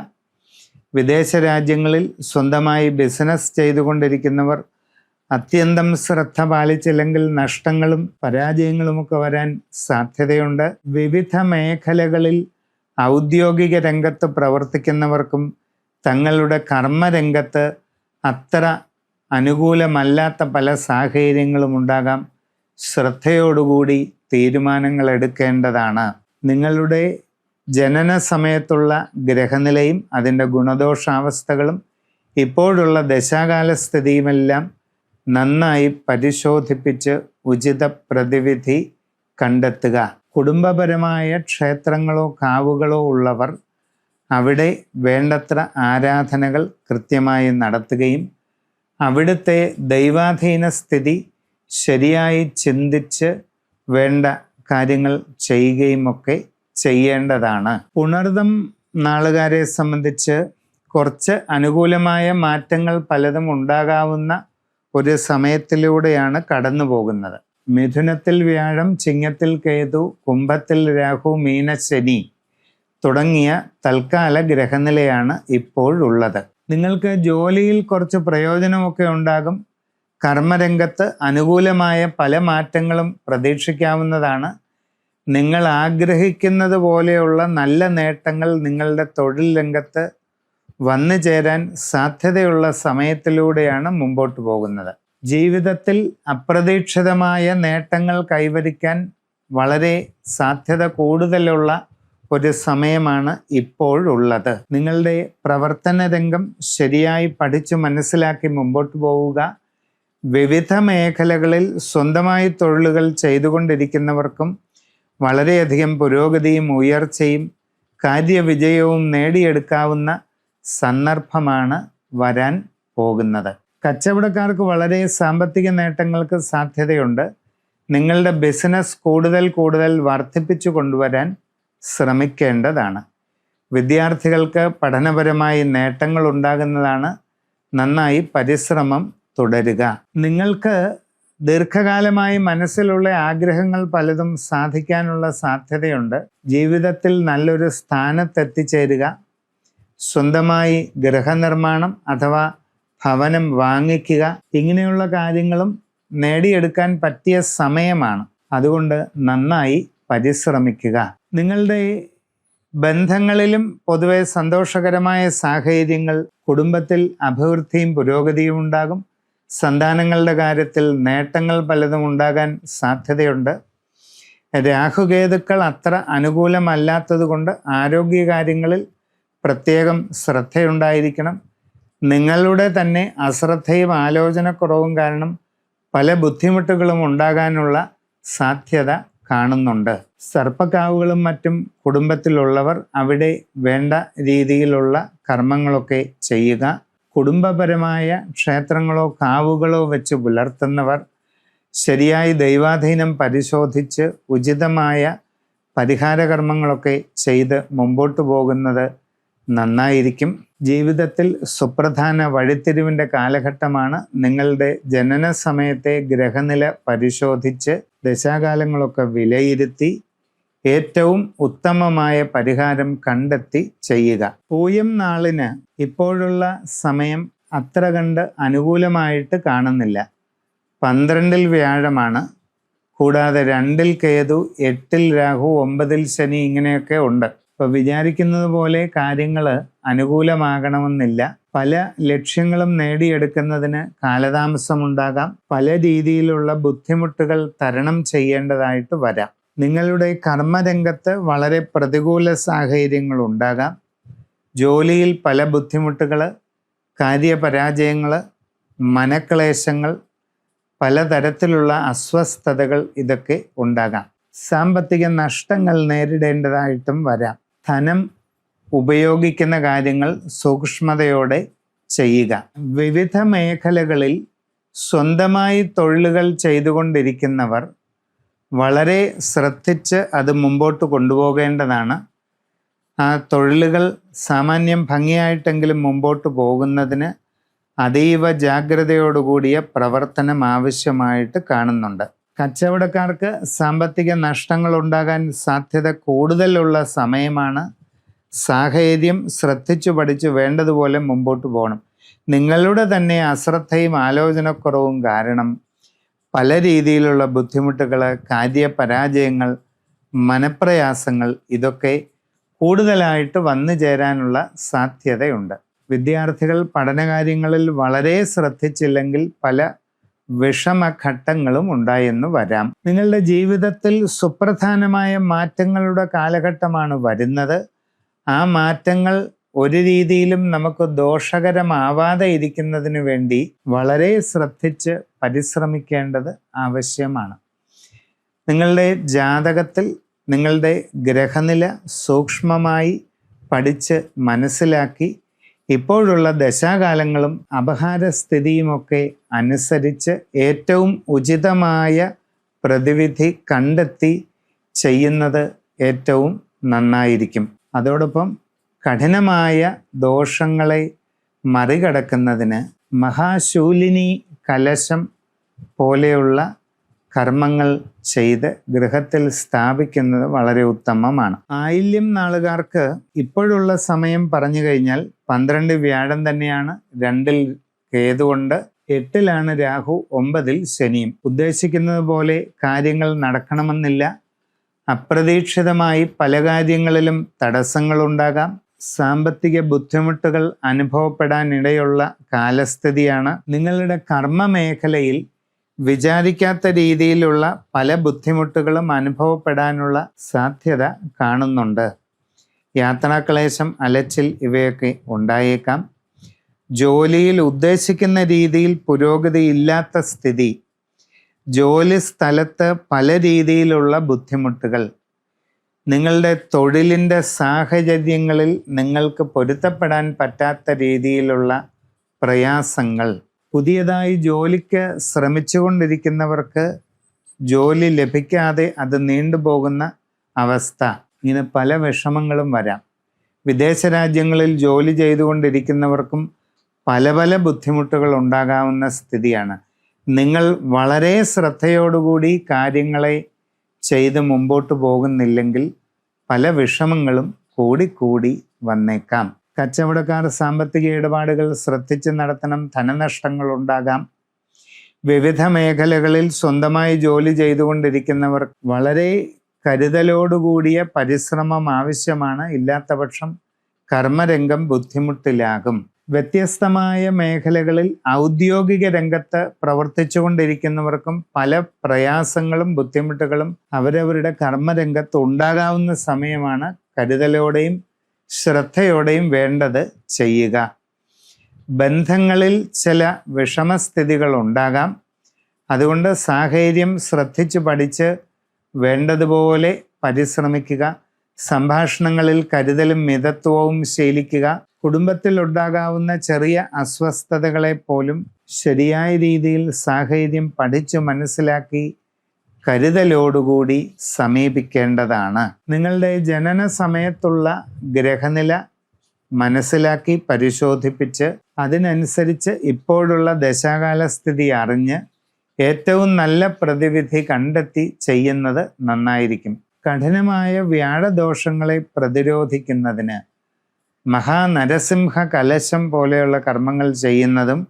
Speaker 1: വിദേശ രാജ്യങ്ങളിൽ സ്വന്തമായി ബിസിനസ് ചെയ്തുകൊണ്ടിരിക്കുന്നവർ അത്യന്തം ശ്രദ്ധ പാലിച്ചില്ലെങ്കിൽ നഷ്ടങ്ങളും പരാജയങ്ങളുമൊക്കെ വരാൻ സാധ്യതയുണ്ട്. വിവിധ മേഖലകളിൽ ഔദ്യോഗിക രംഗത്ത് പ്രവർത്തിക്കുന്നവർക്കും തങ്ങളുടെ കർമ്മരംഗത്ത് അത്ര അനുകൂലമല്ലാത്ത പല സാഹചര്യങ്ങളും ഉണ്ടാകാം. ശ്രദ്ധയോടുകൂടി തീരുമാനങ്ങൾ എടുക്കേണ്ടതാണ്. നിങ്ങളുടെ ജനന സമയത്തുള്ള ഗ്രഹനിലയും അതിൻ്റെ ഗുണദോഷാവസ്ഥകളും ഇപ്പോഴുള്ള ദശാകാല സ്ഥിതിയുമെല്ലാം നന്നായി പരിശോധിപ്പിച്ച് ഉചിത പ്രതിവിധി കണ്ടെത്തുക. കുടുംബപരമായ ക്ഷേത്രങ്ങളോ കാവുകളോ ഉള്ളവർ അവിടെ വേണ്ടത്ര ആരാധനകൾ കൃത്യമായി നടത്തുകയും അവിടുത്തെ ദൈവാധീന സ്ഥിതി ശരിയായി ചിന്തിച്ച് വേണ്ട കാര്യങ്ങൾ ചെയ്യുകയുമൊക്കെ ചെയ്യേണ്ടതാണ്. പുണർദം നാളുകാരെ സംബന്ധിച്ച് കുറച്ച് അനുകൂലമായ മാറ്റങ്ങൾ പലതും ഉണ്ടാകാവുന്ന ഒരു സമയത്തിലൂടെയാണ് കടന്നു പോകുന്നത്. മിഥുനത്തിൽ വ്യാഴം, ചിങ്ങത്തിൽ കേതു, കുംഭത്തിൽ രാഹു, മീനശനി തുടങ്ങിയ തൽക്കാല ഗ്രഹനിലയാണ് ഇപ്പോഴുള്ളത്. നിങ്ങൾക്ക് ജോലിയിൽ കുറച്ച് പ്രയോജനമൊക്കെ ഉണ്ടാകും. കർമ്മരംഗത്ത് അനുകൂലമായ പല മാറ്റങ്ങളും പ്രതീക്ഷിക്കാവുന്നതാണ്. നിങ്ങൾ ആഗ്രഹിക്കുന്നത് പോലെയുള്ള നല്ല നേട്ടങ്ങൾ നിങ്ങളുടെ തൊഴിൽ രംഗത്ത് വന്നു ചേരാൻ സാധ്യതയുള്ള സമയത്തിലൂടെയാണ് മുമ്പോട്ട് പോകുന്നത്. ജീവിതത്തിൽ അപ്രതീക്ഷിതമായ നേട്ടങ്ങൾ കൈവരിക്കാൻ വളരെ സാധ്യത കൂടുതലുള്ള ഒരു സമയമാണ് ഇപ്പോഴുള്ളത്. നിങ്ങളുടെ പ്രവർത്തന രംഗം ശരിയായി പഠിച്ചു മനസ്സിലാക്കി മുമ്പോട്ട് പോവുക. വിവിധ മേഖലകളിൽ സ്വന്തമായി തൊഴിലുകൾ ചെയ്തുകൊണ്ടിരിക്കുന്നവർക്കും വളരെയധികം പുരോഗതിയും ഉയർച്ചയും കാര്യവിജയവും നേടിയെടുക്കാവുന്ന സന്ദർഭമാണ് വരാൻ പോകുന്നത്. കച്ചവടക്കാർക്ക് വളരെ സാമ്പത്തിക നേട്ടങ്ങൾക്ക് സാധ്യതയുണ്ട്. നിങ്ങളുടെ ബിസിനസ് കൂടുതൽ വർദ്ധിപ്പിച്ചു കൊണ്ടുവരാൻ ശ്രമിക്കേണ്ടതാണ്. വിദ്യാർത്ഥികൾക്ക് പഠനപരമായി നേട്ടങ്ങൾ ഉണ്ടാകുന്നതാണ്. നന്നായി പരിശ്രമം തുടരുക. നിങ്ങൾക്ക് ദീർഘകാലമായി മനസ്സിലുള്ള ആഗ്രഹങ്ങൾ പലതും സാധിക്കാനുള്ള സാധ്യതയുണ്ട്. ജീവിതത്തിൽ നല്ലൊരു സ്ഥാനത്തെത്തിച്ചേരുക. സ്വന്തമായി ഗൃഹനിർമ്മാണം അഥവാ ഭവനം വാങ്ങിക്കുക, ഇങ്ങനെയുള്ള കാര്യങ്ങളും നേടിയെടുക്കാൻ പറ്റിയ സമയമാണ്. അതുകൊണ്ട് നന്നായി പരിശ്രമിക്കുക. നിങ്ങളുടെ ബന്ധങ്ങളിലും പൊതുവെ സന്തോഷകരമായ സാഹചര്യങ്ങൾ, കുടുംബത്തിൽ അഭിവൃദ്ധിയും പുരോഗതിയും ഉണ്ടാകും. സന്താനങ്ങളുടെ കാര്യത്തിൽ നേട്ടങ്ങൾ പലതും ഉണ്ടാകാൻ സാധ്യതയുണ്ട്. രാഹുകേതുക്കൾ അത്ര അനുകൂലമല്ലാത്തത് കൊണ്ട് ആരോഗ്യകാര്യങ്ങളിൽ പ്രത്യേകം ശ്രദ്ധയുണ്ടായിരിക്കണം. നിങ്ങളുടെ തന്നെ അശ്രദ്ധയും ആലോചനക്കുറവും കാരണം പല ബുദ്ധിമുട്ടുകളും ഉണ്ടാകാനുള്ള സാധ്യത കാണുന്നുണ്ട്. സർപ്പക്കാവുകളും മറ്റും കുടുംബത്തിലുള്ളവർ അവിടെ വേണ്ട രീതിയിലുള്ള കർമ്മങ്ങളൊക്കെ ചെയ്യുക. കുടുംബപരമായ ക്ഷേത്രങ്ങളോ കാവുകളോ വെച്ച് പുലർത്തുന്നവർ ശരിയായി ദൈവാധീനം പരിശോധിച്ച് ഉചിതമായ പരിഹാരകർമ്മങ്ങളൊക്കെ ചെയ്ത് മുമ്പോട്ട് പോകുന്നത് നന്നായിരിക്കും. ജീവിതത്തിൽ സുപ്രധാന വഴിത്തിരിവിൻ്റെ കാലഘട്ടമാണ്. നിങ്ങളുടെ ജനന സമയത്തെ ഗ്രഹനില പരിശോധിച്ച് ദശാകാലങ്ങളൊക്കെ വിലയിരുത്തി ഏറ്റവും ഉത്തമമായ പരിഹാരം കണ്ടെത്തി ചെയ്യുക. പൂയം നാളിന് ഇപ്പോഴുള്ള സമയം അത്ര കണ്ട് അനുകൂലമായിട്ട് കാണുന്നില്ല. 12-ൽ വ്യാഴമാണ്. കൂടാതെ 2-ൽ കേതു, 8-ൽ രാഹു, 9-ൽ ശനി, ഇങ്ങനെയൊക്കെ ഉണ്ട്. ഇപ്പോൾ വിചാരിക്കുന്നത് പോലെ കാര്യങ്ങൾ അനുകൂലമാകണമെന്നില്ല. പല ലക്ഷ്യങ്ങളും നേടിയെടുക്കുന്നതിന് കാലതാമസമുണ്ടാകാം. പല രീതിയിലുള്ള ബുദ്ധിമുട്ടുകൾ തരണം ചെയ്യേണ്ടതായിട്ട് വരാം. നിങ്ങളുടെ കർമ്മരംഗത്ത് വളരെ പ്രതികൂല സാഹചര്യങ്ങൾ ഉണ്ടാകാം. ജോലിയിൽ പല ബുദ്ധിമുട്ടുകൾ, കാര്യപരാജയങ്ങൾ, മനക്ലേശങ്ങൾ, പലതരത്തിലുള്ള അസ്വസ്ഥതകൾ ഇതൊക്കെ ഉണ്ടാകാം. സാമ്പത്തിക നഷ്ടങ്ങൾ നേരിടേണ്ടതായിട്ടും വരാം. ധനം ഉപയോഗിക്കുന്ന കാര്യങ്ങൾ സൂക്ഷ്മതയോടെ ചെയ്യുക. വിവിധ മേഖലകളിൽ സ്വന്തമായി തൊഴിലുകൾ ചെയ്തുകൊണ്ടിരിക്കുന്നവർ വളരെ ശ്രദ്ധിച്ച് അത് മുമ്പോട്ട് കൊണ്ടുപോകേണ്ടതാണ്. ആ തൊഴിലുകൾ സാമാന്യം ഭംഗിയായിട്ടെങ്കിലും മുമ്പോട്ട് പോകുന്നതിന് അതീവ ജാഗ്രതയോടുകൂടിയ പ്രവർത്തനം ആവശ്യമായിട്ട് കാണുന്നുണ്ട്. കച്ചവടക്കാർക്ക് സാമ്പത്തിക നഷ്ടങ്ങൾ ഉണ്ടാകാൻ സാധ്യത കൂടുതലുള്ള സമയമാണ്. സാഹചര്യം ശ്രദ്ധിച്ചു പഠിച്ച് വേണ്ടതുപോലെ മുമ്പോട്ട് പോകണം. നിങ്ങളുടെ തന്നെ അശ്രദ്ധയും ആലോചനക്കുറവും കാരണം പല രീതിയിലുള്ള ബുദ്ധിമുട്ടുകൾ, കാര്യപരാജയങ്ങൾ, മനപ്രയാസങ്ങൾ ഇതൊക്കെ കൂടുതലായിട്ട് വന്നു ചേരാനുള്ള സാധ്യതയുണ്ട്. വിദ്യാർത്ഥികൾ പഠനകാര്യങ്ങളിൽ വളരെ ശ്രദ്ധിച്ചില്ലെങ്കിൽ പല വിഷമഘട്ടങ്ങളും ഉണ്ടായെന്ന് വരാം. നിങ്ങളുടെ ജീവിതത്തിൽ സുപ്രധാനമായ മാറ്റങ്ങളുടെ കാലഘട്ടമാണ് വരുന്നത്. ആ മാറ്റങ്ങൾ ഒരു രീതിയിലും നമുക്ക് ദോഷകരമാവാതെ ഇരിക്കുന്നതിന് വേണ്ടി വളരെ ശ്രദ്ധിച്ച് പരിശ്രമിക്കേണ്ടത് ആവശ്യമാണ്. നിങ്ങളുടെ ജാതകത്തിൽ നിങ്ങളുടെ ഗ്രഹനില സൂക്ഷ്മമായി പഠിച്ച് മനസ്സിലാക്കി ഇപ്പോഴുള്ള ദശാകാലങ്ങളും അപഹാരസ്ഥിതിയുമൊക്കെ അനുസരിച്ച് ഏറ്റവും ഉചിതമായ പ്രതിവിധി കണ്ടെത്തി ചെയ്യുന്നത് ഏറ്റവും നന്നായിരിക്കും. അതോടൊപ്പം കഠിനമായ ദോഷങ്ങളെ മറികടക്കുന്നതിന് മഹാശൂലിനി കലശം പോലെയുള്ള കർമ്മങ്ങൾ ചെയ്ത് ഗൃഹത്തിൽ സ്ഥാപിക്കുന്നത് വളരെ ഉത്തമമാണ്. ആയില്യം നാളുകാർക്ക് ഇപ്പോഴുള്ള സമയം പറഞ്ഞു കഴിഞ്ഞാൽ 12 വ്യാഴം തന്നെയാണ്, 2 കേതുകൊണ്ട്, 8 രാഹു, 9 ശനിയും. ഉദ്ദേശിക്കുന്നത് പോലെ കാര്യങ്ങൾ നടക്കണമെന്നില്ല. അപ്രതീക്ഷിതമായി പല കാര്യങ്ങളിലും തടസ്സങ്ങളുണ്ടാകാം. സാമ്പത്തിക ബുദ്ധിമുട്ടുകൾ അനുഭവപ്പെടാനിടയുള്ള കാലസ്ഥിതിയാണ്. നിങ്ങളുടെ കർമ്മ മേഖലയിൽ വിചാരിക്കാത്ത രീതിയിലുള്ള പല ബുദ്ധിമുട്ടുകളും അനുഭവപ്പെടാനുള്ള സാധ്യത കാണുന്നുണ്ട്. യാത്രാക്ലേശം, അലച്ചിൽ ഇവയൊക്കെ ഉണ്ടായേക്കാം. ജോലിയിൽ ഉദ്ദേശിക്കുന്ന രീതിയിൽ പുരോഗതി ഇല്ലാത്ത സ്ഥിതി, ജോലി സ്ഥലത്ത് പല രീതിയിലുള്ള ബുദ്ധിമുട്ടുകൾ, നിങ്ങളുടെ തൊഴിലിൻ്റെ സാഹചര്യങ്ങളിൽ നിങ്ങൾക്ക് പൊരുത്തപ്പെടാൻ പറ്റാത്ത രീതിയിലുള്ള പ്രയാസങ്ങൾ, പുതിയതായി ജോലിക്ക് ശ്രമിച്ചുകൊണ്ടിരിക്കുന്നവർക്ക് ജോലി ലഭിക്കാതെ അത് നീണ്ടുപോകുന്ന അവസ്ഥ, ഇങ്ങനെ പല വിഷമങ്ങളും വരാം. വിദേശ രാജ്യങ്ങളിൽ ജോലി ചെയ്തുകൊണ്ടിരിക്കുന്നവർക്കും പല പല ബുദ്ധിമുട്ടുകൾ ഉണ്ടാകാവുന്ന സ്ഥിതിയാണ്. നിങ്ങൾ വളരെ ശ്രദ്ധയോടുകൂടി കാര്യങ്ങളെ ചെയ്ത് മുമ്പോട്ട് പോകുന്നില്ലെങ്കിൽ പല വിഷമങ്ങളും കൂടിക്കൂടി വന്നേക്കാം. കച്ചവടക്കാർ സാമ്പത്തിക ഇടപാടുകൾ ശ്രദ്ധിച്ച് നടത്തണം. ധനനഷ്ടങ്ങൾ ഉണ്ടാകാം. വിവിധ മേഖലകളിൽ സ്വന്തമായി ജോലി ചെയ്തുകൊണ്ടിരിക്കുന്നവർ വളരെ കരുതലോടുകൂടിയ പരിശ്രമം ആവശ്യമാണ്. ഇല്ലാത്ത പക്ഷം കർമ്മരംഗം ബുദ്ധിമുട്ടിലാകും. വ്യത്യസ്തമായ മേഖലകളിൽ ഔദ്യോഗിക രംഗത്ത് പ്രവർത്തിച്ചു കൊണ്ടിരിക്കുന്നവർക്കും പല പ്രയാസങ്ങളും ബുദ്ധിമുട്ടുകളും അവരവരുടെ കർമ്മരംഗത്ത് ഉണ്ടാകാവുന്ന സമയമാണ്. കരുതലോടെയും ശ്രദ്ധയോടെയും വേണ്ടത് ചെയ്യുക. ബന്ധങ്ങളിൽ ചില വിഷമസ്ഥിതികൾ ഉണ്ടാകാം. അതുകൊണ്ട് സാഹചര്യം ശ്രദ്ധിച്ച് പഠിച്ച് വേണ്ടതുപോലെ പരിശ്രമിക്കുക. സംഭാഷണങ്ങളിൽ കരുതലും മിതത്വവും ശീലിക്കുക. കുടുംബത്തിൽ ഉണ്ടാകാവുന്ന ചെറിയ അസ്വസ്ഥതകളെ പോലും ശരിയായ രീതിയിൽ സാഹചര്യം പഠിച്ചു മനസ്സിലാക്കി കരുതലോടുകൂടി സമീപിക്കേണ്ടതാണ്. നിങ്ങളുടെ ജനന സമയത്തുള്ള ഗ്രഹനില മനസ്സിലാക്കി പരിശോധിപ്പിച്ച് അതിനനുസരിച്ച് ഇപ്പോഴുള്ള ദശാകാല സ്ഥിതി അറിഞ്ഞ് ഏറ്റവും നല്ല പ്രതിവിധി കണ്ടെത്തി ചെയ്യുന്നത് നന്നായിരിക്കും. കഠിനമായ വ്യാഴദോഷങ്ങളെ പ്രതിരോധിക്കുന്നതിന് മഹാനരസിംഹ കലശം പോലെയുള്ള കർമ്മങ്ങൾ ചെയ്യുന്നതും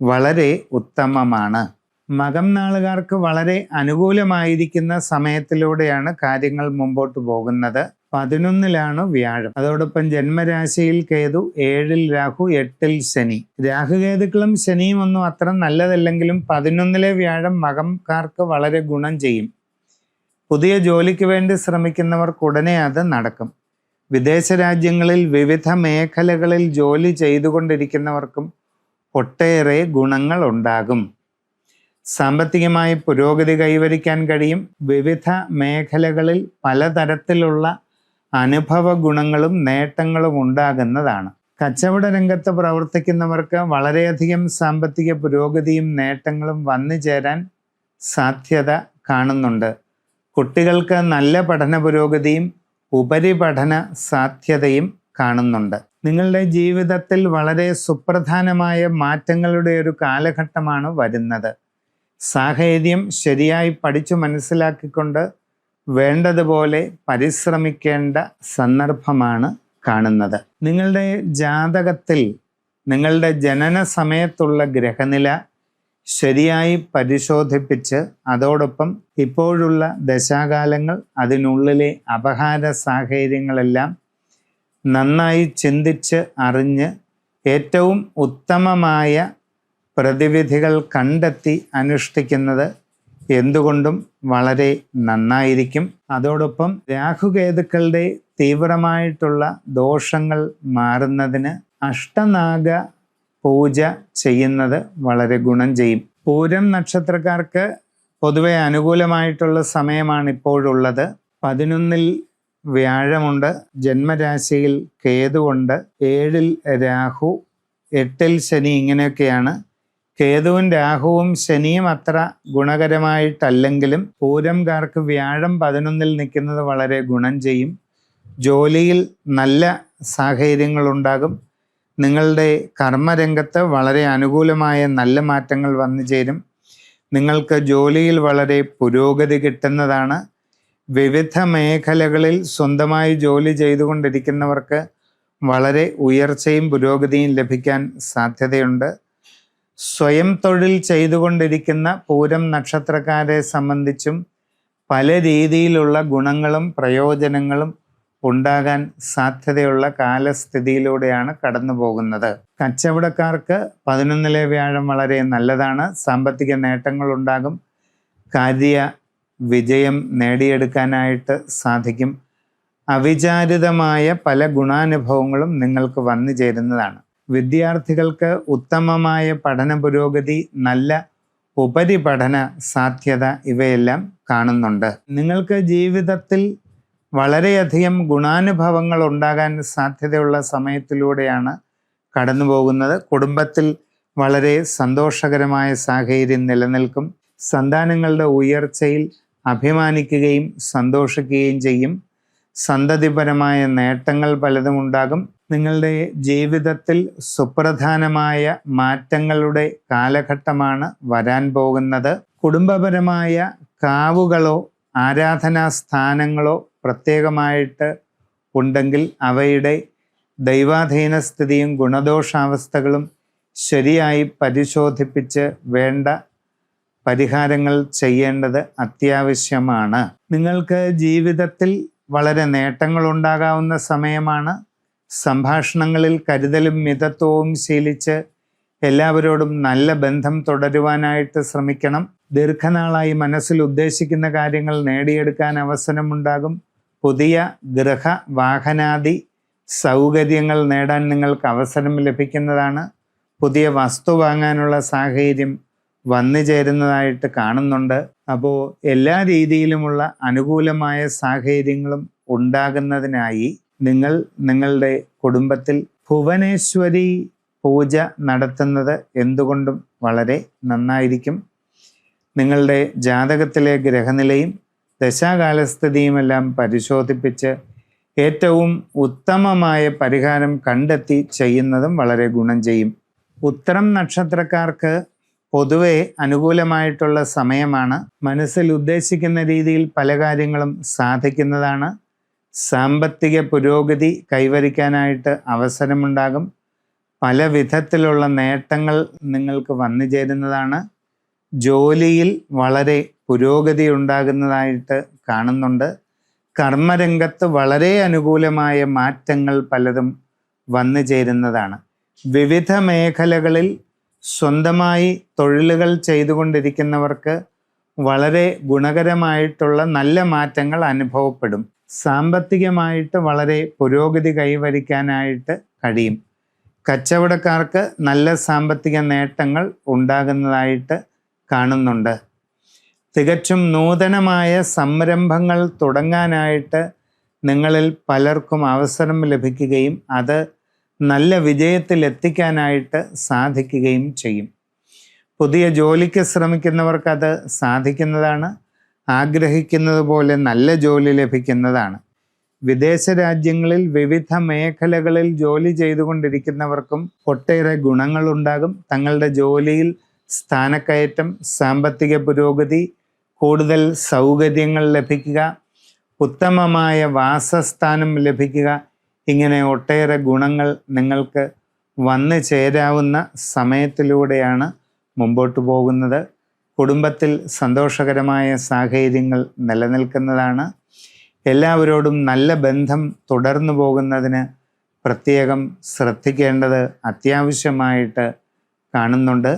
Speaker 1: വളരെ ഉത്തമമാണ്. മകം നാളുകാർക്ക് വളരെ അനുകൂലമായിരിക്കുന്ന സമയത്തിലൂടെയാണ് കാര്യങ്ങൾ മുമ്പോട്ട് പോകുന്നത്. 11 വ്യാഴം. അതോടൊപ്പം ജന്മരാശിയിൽ കേതു, 7 രാഹു, 8 ശനി. രാഹുകേതുക്കളും ശനിയും ഒന്നും അത്ര നല്ലതല്ലെങ്കിലും 11 വ്യാഴം മകംകാർക്ക് വളരെ ഗുണം ചെയ്യും. പുതിയ ജോലിക്ക് വേണ്ടി ശ്രമിക്കുന്നവർക്ക് ഉടനെ അത് നടക്കും. വിദേശ രാജ്യങ്ങളിൽ വിവിധ മേഖലകളിൽ ജോലി ചെയ്തുകൊണ്ടിരിക്കുന്നവർക്കും ഒട്ടേറെ ഗുണങ്ങൾ ഉണ്ടാകും. സാമ്പത്തികമായി പുരോഗതി കൈവരിക്കാൻ കഴിയും. വിവിധ മേഖലകളിൽ പലതരത്തിലുള്ള അനുഭവ ഗുണങ്ങളും നേട്ടങ്ങളും ഉണ്ടാകുന്നതാണ്. കച്ചവട രംഗത്ത് പ്രവർത്തിക്കുന്നവർക്ക് വളരെയധികം സാമ്പത്തിക പുരോഗതിയും നേട്ടങ്ങളും വന്നു ചേരാൻ സാധ്യത കാണുന്നുണ്ട്. കുട്ടികൾക്ക് നല്ല പഠന പുരോഗതിയും ഉപരിപഠന സാധ്യതയും കാണുന്നുണ്ട്. നിങ്ങളുടെ ജീവിതത്തിൽ വളരെ സുപ്രധാനമായ മാറ്റങ്ങളുടെ ഒരു കാലഘട്ടമാണ് വരുന്നത്. സാഹചര്യം ശരിയായി പഠിച്ചു മനസ്സിലാക്കിക്കൊണ്ട് വേണ്ടതുപോലെ പരിശ്രമിക്കേണ്ട സന്ദർഭമാണ് കാണുന്നത്. നിങ്ങളുടെ ജാതകത്തിൽ നിങ്ങളുടെ ജനന സമയത്തുള്ള ഗ്രഹനില ശരിയായി പരിശോധിപ്പിച്ച് അതോടൊപ്പം ഇപ്പോഴുള്ള ദശാകാലങ്ങൾ, അതിനുള്ളിലെ അപഹാര സാഹചര്യങ്ങളെല്ലാം നന്നായി ചിന്തിച്ച് അറിഞ്ഞ് ഏറ്റവും ഉത്തമമായ പ്രതിവിധികൾ കണ്ടെത്തി അനുഷ്ഠിക്കുന്നത് എന്തുകൊണ്ടും വളരെ നന്നായിരിക്കും. അതോടൊപ്പം രാഹുകേതുക്കളുടെ തീവ്രമായിട്ടുള്ള ദോഷങ്ങൾ മാറുന്നതിന് അഷ്ടനാഗ പൂജ ചെയ്യുന്നത് വളരെ ഗുണം ചെയ്യും. പൂരം നക്ഷത്രക്കാർക്ക് പൊതുവെ അനുകൂലമായിട്ടുള്ള സമയമാണ് ഇപ്പോഴുള്ളത്. 11-ൽ വ്യാഴമുണ്ട്, ജന്മരാശിയിൽ കേതുവുണ്ട്, 7-ൽ രാഹു, 8-ൽ ശനി. ഇങ്ങനെയൊക്കെയാണ്. കേതുവും രാഹുവും ശനിയും അത്ര ഗുണകരമായിട്ടല്ലെങ്കിലും പൂരംകാർക്ക് വ്യാഴം 11-ൽ നിൽക്കുന്നത് വളരെ ഗുണം ചെയ്യും. ജോലിയിൽ നല്ല സാഹചര്യങ്ങളുണ്ടാകും. നിങ്ങളുടെ കർമ്മരംഗത്ത് വളരെ അനുകൂലമായ നല്ല മാറ്റങ്ങൾ വന്നു ചേരും. നിങ്ങൾക്ക് ജോലിയിൽ വളരെ പുരോഗതി കിട്ടുന്നതാണ്. വിവിധ മേഖലകളിൽ സ്വന്തമായി ജോലി ചെയ്തുകൊണ്ടിരിക്കുന്നവർക്ക് വളരെ ഉയർച്ചയും പുരോഗതിയും ലഭിക്കാൻ സാധ്യതയുണ്ട്. സ്വയം തൊഴിൽ ചെയ്തുകൊണ്ടിരിക്കുന്ന പൂരം നക്ഷത്രക്കാരെ സംബന്ധിച്ചും പല രീതിയിലുള്ള ഗുണങ്ങളും പ്രയോജനങ്ങളും ഉണ്ടാകാൻ സാധ്യതയുള്ള കാലസ്ഥിതിയിലൂടെയാണ് കടന്നു പോകുന്നത്. കച്ചവടക്കാർക്ക് 11-ലെ വ്യാഴം വളരെ നല്ലതാണ്. സാമ്പത്തിക നേട്ടങ്ങൾ ഉണ്ടാകും. കാര്യ വിജയം നേടിയെടുക്കാനായിട്ട് സാധിക്കും. അവിചാരിതമായ പല ഗുണാനുഭവങ്ങളും നിങ്ങൾക്ക് വന്നു ചേരുന്നതാണ്. വിദ്യാർത്ഥികൾക്ക് ഉത്തമമായ പഠന പുരോഗതി, നല്ല ഉപരിപഠന സാധ്യത ഇവയെല്ലാം കാണുന്നുണ്ട്. നിങ്ങൾക്ക് ജീവിതത്തിൽ വളരെയധികം ഗുണാനുഭവങ്ങൾ ഉണ്ടാകാൻ സാധ്യതയുള്ള സമയത്തിലൂടെയാണ് കടന്നു പോകുന്നത്. കുടുംബത്തിൽ വളരെ സന്തോഷകരമായ സാഹചര്യം നിലനിൽക്കും. സന്താനങ്ങളുടെ ഉയർച്ചയിൽ അഭിമാനിക്കുകയും സന്തോഷിക്കുകയും ചെയ്യും. സന്തതിപരമായ നേട്ടങ്ങൾ പലതും ഉണ്ടാകും. നിങ്ങളുടെ ജീവിതത്തിൽ സുപ്രധാനമായ മാറ്റങ്ങളുടെ കാലഘട്ടമാണ് വരാൻ പോകുന്നത്. കുടുംബപരമായ കാവുകളോ ആരാധനാ സ്ഥാനങ്ങളോ പ്രത്യേകമായിട്ട് ഉണ്ടെങ്കിൽ അവയുടെ ദൈവാധീന സ്ഥിതിയും ഗുണദോഷാവസ്ഥകളും ശരിയായി പരിശോധിപ്പിച്ച് വേണ്ട പരിഹാരങ്ങൾ ചെയ്യേണ്ടത് അത്യാവശ്യമാണ്. നിങ്ങൾക്ക് ജീവിതത്തിൽ വളരെ നേട്ടങ്ങൾ ഉണ്ടാകാവുന്ന സമയമാണ്. സംഭാഷണങ്ങളിൽ കരുതലും മിതത്വവും ശീലിച്ച് എല്ലാവരോടും നല്ല ബന്ധം തുടരുവാനായിട്ട് ശ്രമിക്കണം. ദീർഘനാളായി മനസ്സിൽ ഉദ്ദേശിക്കുന്ന കാര്യങ്ങൾ നേടിയെടുക്കാൻ അവസരമുണ്ടാകും. പുതിയ ഗൃഹ വാഹനാദി സൗകര്യങ്ങൾ നേടാൻ നിങ്ങൾക്ക് അവസരം ലഭിക്കുന്നതാണ്. പുതിയ വസ്തു വാങ്ങാനുള്ള സാഹചര്യം വന്നു ചേരുന്നതായിട്ട് കാണുന്നുണ്ട്. അപ്പോൾ എല്ലാ രീതിയിലുമുള്ള അനുകൂലമായ സാഹചര്യങ്ങളും ഉണ്ടാകുന്നതിനായി നിങ്ങൾ നിങ്ങളുടെ കുടുംബത്തിൽ ഭുവനേശ്വരി പൂജ നടത്തുന്നത് എന്തുകൊണ്ടും വളരെ നന്നായിരിക്കും. നിങ്ങളുടെ ജാതകത്തിലെ ഗ്രഹനിലയും ദശാകാലസ്ഥിതിയുമെല്ലാം പരിശോധിപ്പിച്ച് ഏറ്റവും ഉത്തമമായ പരിഹാരം കണ്ടെത്തി ചെയ്യുന്നതും വളരെ ഗുണം ചെയ്യും. ഉത്തരം നക്ഷത്രക്കാർക്ക് പൊതുവെ അനുകൂലമായിട്ടുള്ള സമയമാണ്. മനസ്സിൽ ഉദ്ദേശിക്കുന്ന രീതിയിൽ പല കാര്യങ്ങളും സാധിക്കുന്നതാണ്. സാമ്പത്തിക പുരോഗതി കൈവരിക്കാനായിട്ട് അവസരമുണ്ടാകും. പല വിധത്തിലുള്ള നേട്ടങ്ങൾ നിങ്ങൾക്ക് വന്നു ചേരുന്നതാണ്. ജോലിയിൽ വളരെ പുരോഗതി ഉണ്ടാകുന്നതായിട്ട് കാണുന്നുണ്ട്. കർമ്മരംഗത്ത് വളരെ അനുകൂലമായ മാറ്റങ്ങൾ പലതും വന്നു ചേരുന്നതാണ്. വിവിധ മേഖലകളിൽ സ്വന്തമായി തൊഴിലുകൾ ചെയ്തുകൊണ്ടിരിക്കുന്നവർക്ക് വളരെ ഗുണകരമായിട്ടുള്ള നല്ല മാറ്റങ്ങൾ അനുഭവപ്പെടും. സാമ്പത്തികമായിട്ട് വളരെ പുരോഗതി കൈവരിക്കാനായിട്ട് കഴിയും. കച്ചവടക്കാർക്ക് നല്ല സാമ്പത്തിക നേട്ടങ്ങൾ ഉണ്ടാകുന്നതായിട്ട് കാണുന്നുണ്ട്. തികച്ചും നൂതനമായ സംരംഭങ്ങൾ തുടങ്ങാനായിട്ട് നിങ്ങളിൽ പലർക്കും അവസരം ലഭിക്കുകയും അത് നല്ല വിജയത്തിൽ എത്തിക്കാനായിട്ട് സാധിക്കുകയും ചെയ്യും. പുതിയ ജോലിക്ക് ശ്രമിക്കുന്നവർക്ക് അത് സാധിക്കുന്നതാണ്. ആഗ്രഹിക്കുന്നത് പോലെ നല്ല ജോലി ലഭിക്കുന്നതാണ്. വിദേശ രാജ്യങ്ങളിൽ വിവിധ മേഖലകളിൽ ജോലി ചെയ്തുകൊണ്ടിരിക്കുന്നവർക്കും ഒട്ടേറെ ഗുണങ്ങളുണ്ടാകും. തങ്ങളുടെ ജോലിയിൽ സ്ഥാനക്കയറ്റം, സാമ്പത്തിക പുരോഗതി, കൂടുതൽ സൗകര്യങ്ങൾ ലഭിക്കുക, ഉത്തമമായ വാസസ്ഥാനം ലഭിക്കുക, ഇങ്ങനെ ഒട്ടേറെ ഗുണങ്ങൾ നിങ്ങൾക്ക് വന്നു ചേരാവുന്ന സമയത്തിലൂടെയാണ് മുമ്പോട്ട് പോകുന്നത്. കുടുംബത്തിൽ സന്തോഷകരമായ സാഹചര്യങ്ങൾ നിലനിൽക്കുന്നതാണ്. എല്ലാവരോടും നല്ല ബന്ധം തുടർന്നു പോകുന്നതിന് പ്രത്യേകം ശ്രദ്ധിക്കേണ്ടത് അത്യാവശ്യമായിട്ട് കാണുന്നുണ്ട്.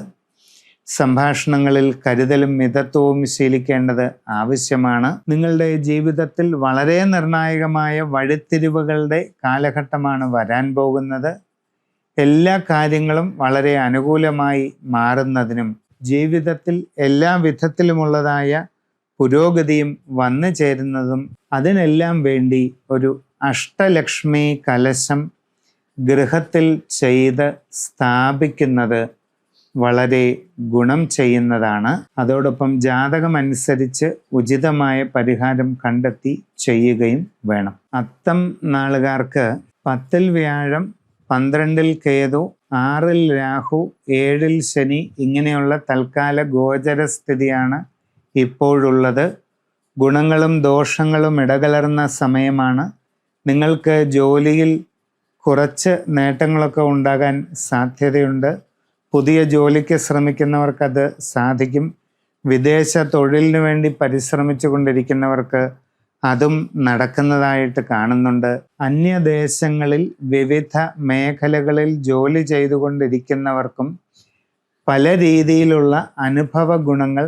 Speaker 1: സംഭാഷണങ്ങളിൽ കരുതലും മിതത്വവും ശീലിക്കേണ്ടത് ആവശ്യമാണ്. നിങ്ങളുടെ ജീവിതത്തിൽ വളരെ നിർണായകമായ വഴിത്തിരിവുകളുടെ കാലഘട്ടമാണ് വരാൻ പോകുന്നത്. എല്ലാ കാര്യങ്ങളും വളരെ അനുകൂലമായി മാറുന്നതിനും ജീവിതത്തിൽ എല്ലാ വിധത്തിലുമുള്ളതായ പുരോഗതിയും വന്നു ചേരുന്നതും അതിനെല്ലാം വേണ്ടി ഒരു അഷ്ടലക്ഷ്മി കലശം ഗൃഹത്തിൽ ചെയ്ത് സ്ഥാപിക്കുന്നത് വളരെ ഗുണം ചെയ്യുന്നതാണ്. അതോടൊപ്പം ജാതകമനുസരിച്ച് ഉചിതമായ പരിഹാരം കണ്ടെത്തി ചെയ്യുകയും വേണം. അത്തം നാളുകാർക്ക് 10-ൽ വ്യാഴം, 12-ൽ കേതു, 6-ൽ രാഹു, 7-ൽ ശനി ഇങ്ങനെയുള്ള തൽക്കാല ഗോചര സ്ഥിതിയാണ് ഇപ്പോഴുള്ളത്. ഗുണങ്ങളും ദോഷങ്ങളും ഇടകലർന്ന സമയമാണ്. നിങ്ങൾക്ക് ജോലിയിൽ കുറച്ച് നേട്ടങ്ങളൊക്കെ ഉണ്ടാകാൻ സാധ്യതയുണ്ട്. പുതിയ ജോലിക്ക് ശ്രമിക്കുന്നവർക്കത് സാധിക്കും. വിദേശ തൊഴിലിന് വേണ്ടി പരിശ്രമിച്ചു കൊണ്ടിരിക്കുന്നവർക്ക് അതും നടക്കുന്നതായിട്ട് കാണുന്നുണ്ട്. അന്യദേശങ്ങളിൽ വിവിധ മേഖലകളിൽ ജോലി ചെയ്തുകൊണ്ടിരിക്കുന്നവർക്കും പല രീതിയിലുള്ള അനുഭവ ഗുണങ്ങൾ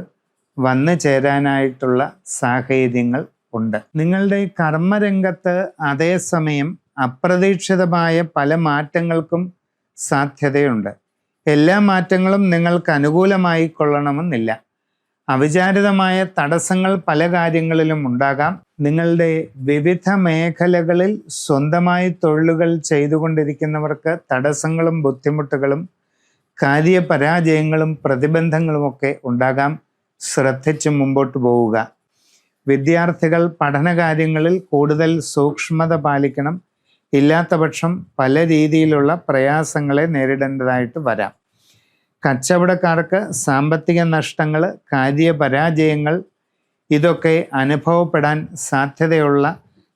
Speaker 1: വന്നു ചേരാനായിട്ടുള്ള സാഹചര്യങ്ങൾ ഉണ്ട്. നിങ്ങളുടെ കർമ്മരംഗത്ത് അതേസമയം അപ്രതീക്ഷിതമായ പല മാറ്റങ്ങൾക്കും സാധ്യതയുണ്ട്. എല്ലാ മാറ്റങ്ങളും നിങ്ങൾക്ക് അനുകൂലമായി കൊള്ളണമെന്നില്ല. അവിചാരിതമായ തടസ്സങ്ങൾ പല കാര്യങ്ങളിലും ഉണ്ടാകാം. നിങ്ങളുടെ വിവിധ മേഖലകളിൽ സ്വന്തമായി തൊഴിലുകൾ ചെയ്തുകൊണ്ടിരിക്കുന്നവർക്ക് തടസ്സങ്ങളും ബുദ്ധിമുട്ടുകളും കാര്യപരാജയങ്ങളും പ്രതിബന്ധങ്ങളുമൊക്കെ ഉണ്ടാകാം. ശ്രദ്ധിച്ച് മുമ്പോട്ട് പോവുക. വിദ്യാർത്ഥികൾ പഠനകാര്യങ്ങളിൽ കൂടുതൽ സൂക്ഷ്മത പാലിക്കണം. ഇല്ലാത്ത പക്ഷം പല രീതിയിലുള്ള പ്രയാസങ്ങളെ നേരിടേണ്ടതായിട്ട് വരാം. കച്ചവടക്കാർക്ക് സാമ്പത്തിക നഷ്ടങ്ങൾ, കാര്യപരാജയങ്ങൾ ഇതൊക്കെ അനുഭവപ്പെടാൻ സാധ്യതയുള്ള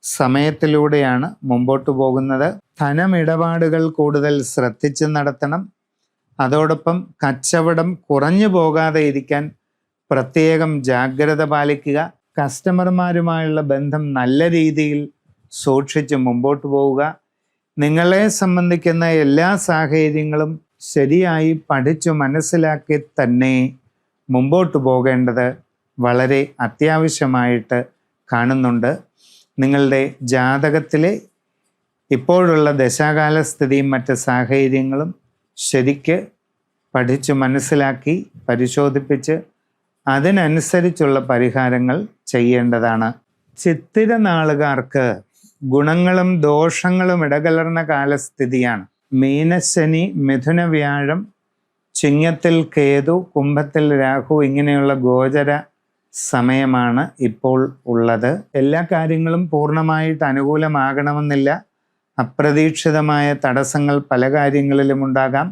Speaker 1: സമയത്തിലൂടെയാണ് മുമ്പോട്ട് പോകുന്നത്. ധനമിടപാടുകൾ കൂടുതൽ ശ്രദ്ധിച്ച് നടത്തണം. അതോടൊപ്പം കച്ചവടം കുറഞ്ഞു പോകാതെ ഇരിക്കാൻ പ്രത്യേകം ജാഗ്രത പാലിക്കുക. കസ്റ്റമർമാരുമായുള്ള ബന്ധം നല്ല രീതിയിൽ സൂക്ഷിച്ച് മുമ്പോട്ട് പോവുക. നിങ്ങളെ സംബന്ധിക്കുന്ന എല്ലാ സാഹചര്യങ്ങളും ശരിയായി പഠിച്ചു മനസ്സിലാക്കി തന്നെ മുമ്പോട്ട് പോകേണ്ടത് വളരെ അത്യാവശ്യമായിട്ട് കാണുന്നുണ്ട്. നിങ്ങളുടെ ജാതകത്തിലെ ഇപ്പോഴുള്ള ദശാകാല സ്ഥിതിയും മറ്റ് സാഹചര്യങ്ങളും ശരിക്ക് പഠിച്ചു മനസ്സിലാക്കി പരിശോധിപ്പിച്ച് അതിനനുസരിച്ചുള്ള പരിഹാരങ്ങൾ ചെയ്യേണ്ടതാണ്. ചിത്തിര നാളുകാർക്ക് ഗുണങ്ങളും ദോഷങ്ങളും ഇടകലർന്ന കാലസ്ഥിതിയാണ്. മീനശനി, മിഥുന വ്യാഴം, ചിങ്ങത്തിൽ കേതു, കുംഭത്തിൽ രാഹു ഇങ്ങനെയുള്ള ഗോചര സമയമാണ് ഇപ്പോൾ ഉള്ളത്. എല്ലാ കാര്യങ്ങളും പൂർണ്ണമായിട്ട് അനുകൂലമാകണമെന്നില്ല. അപ്രതീക്ഷിതമായ തടസ്സങ്ങൾ പല കാര്യങ്ങളിലും ഉണ്ടാകാം.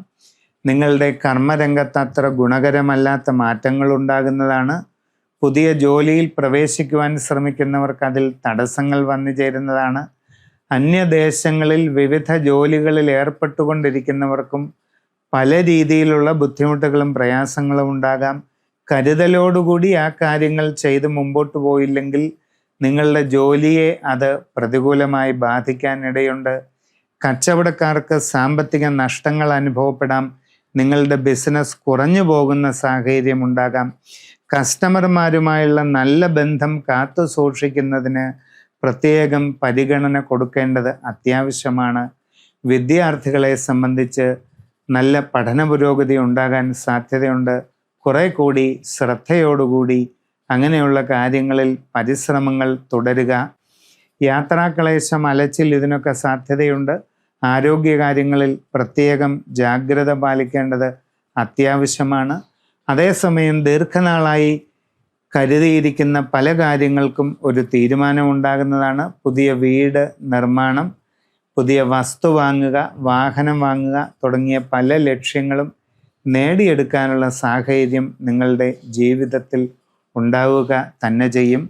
Speaker 1: നിങ്ങളുടെ കർമ്മരംഗത്ത് അത്ര ഗുണകരമല്ലാത്ത മാറ്റങ്ങൾ ഉണ്ടാകുന്നതാണ്. പുതിയ ജോലിയിൽ പ്രവേശിക്കുവാൻ ശ്രമിക്കുന്നവർക്ക് അതിൽ തടസ്സങ്ങൾ വന്നു ചേരുന്നതാണ്. അന്യദേശങ്ങളിൽ വിവിധ ജോലികളിൽ ഏർപ്പെട്ടുകൊണ്ടിരിക്കുന്നവർക്കും പല രീതിയിലുള്ള ബുദ്ധിമുട്ടുകളും പ്രയാസങ്ങളും ഉണ്ടാകാം. കരുതലോടുകൂടി ആ കാര്യങ്ങൾ ചെയ്ത് മുമ്പോട്ട് പോയില്ലെങ്കിൽ നിങ്ങളുടെ ജോലിയെ അത് പ്രതികൂലമായി ബാധിക്കാനിടയുണ്ട്. കച്ചവടക്കാർക്ക് സാമ്പത്തിക നഷ്ടങ്ങൾ അനുഭവപ്പെടാം. നിങ്ങളുടെ ബിസിനസ് കുറഞ്ഞു പോകുന്ന സാഹചര്യം ഉണ്ടാകാം. കസ്റ്റമർമാരുമായുള്ള നല്ല ബന്ധം കാത്തു സൂക്ഷിക്കുന്നതിന് പ്രത്യേകം പരിഗണന കൊടുക്കേണ്ടത് അത്യാവശ്യമാണ്. വിദ്യാർത്ഥികളെ സംബന്ധിച്ച് നല്ല പഠന പുരോഗതി ഉണ്ടാകാൻ സാധ്യതയുണ്ട്. കുറെ കൂടി ശ്രദ്ധയോടുകൂടി അങ്ങനെയുള്ള കാര്യങ്ങളിൽ പരിശ്രമങ്ങൾ തുടരുക. യാത്രാക്ലേശം, അലച്ചിൽ ഇതിനൊക്കെ സാധ്യതയുണ്ട്. ആരോഗ്യകാര്യങ്ങളിൽ പ്രത്യേകം ജാഗ്രത പാലിക്കേണ്ടത് അത്യാവശ്യമാണ്. അതേസമയം ദീർഘനാളായി കരുതിയിരിക്കുന്ന പല കാര്യങ്ങൾക്കും ഒരു തീരുമാനമുണ്ടാകുന്നതാണ്. പുതിയ വീട് നിർമ്മാണം, പുതിയ വസ്തു വാങ്ങുക, വാഹനം വാങ്ങുക തുടങ്ങിയ പല ലക്ഷ്യങ്ങളും നേടിയെടുക്കാനുള്ള സാഹചര്യം നിങ്ങളുടെ ജീവിതത്തിൽ ഉണ്ടാവുക തന്നെ ചെയ്യും.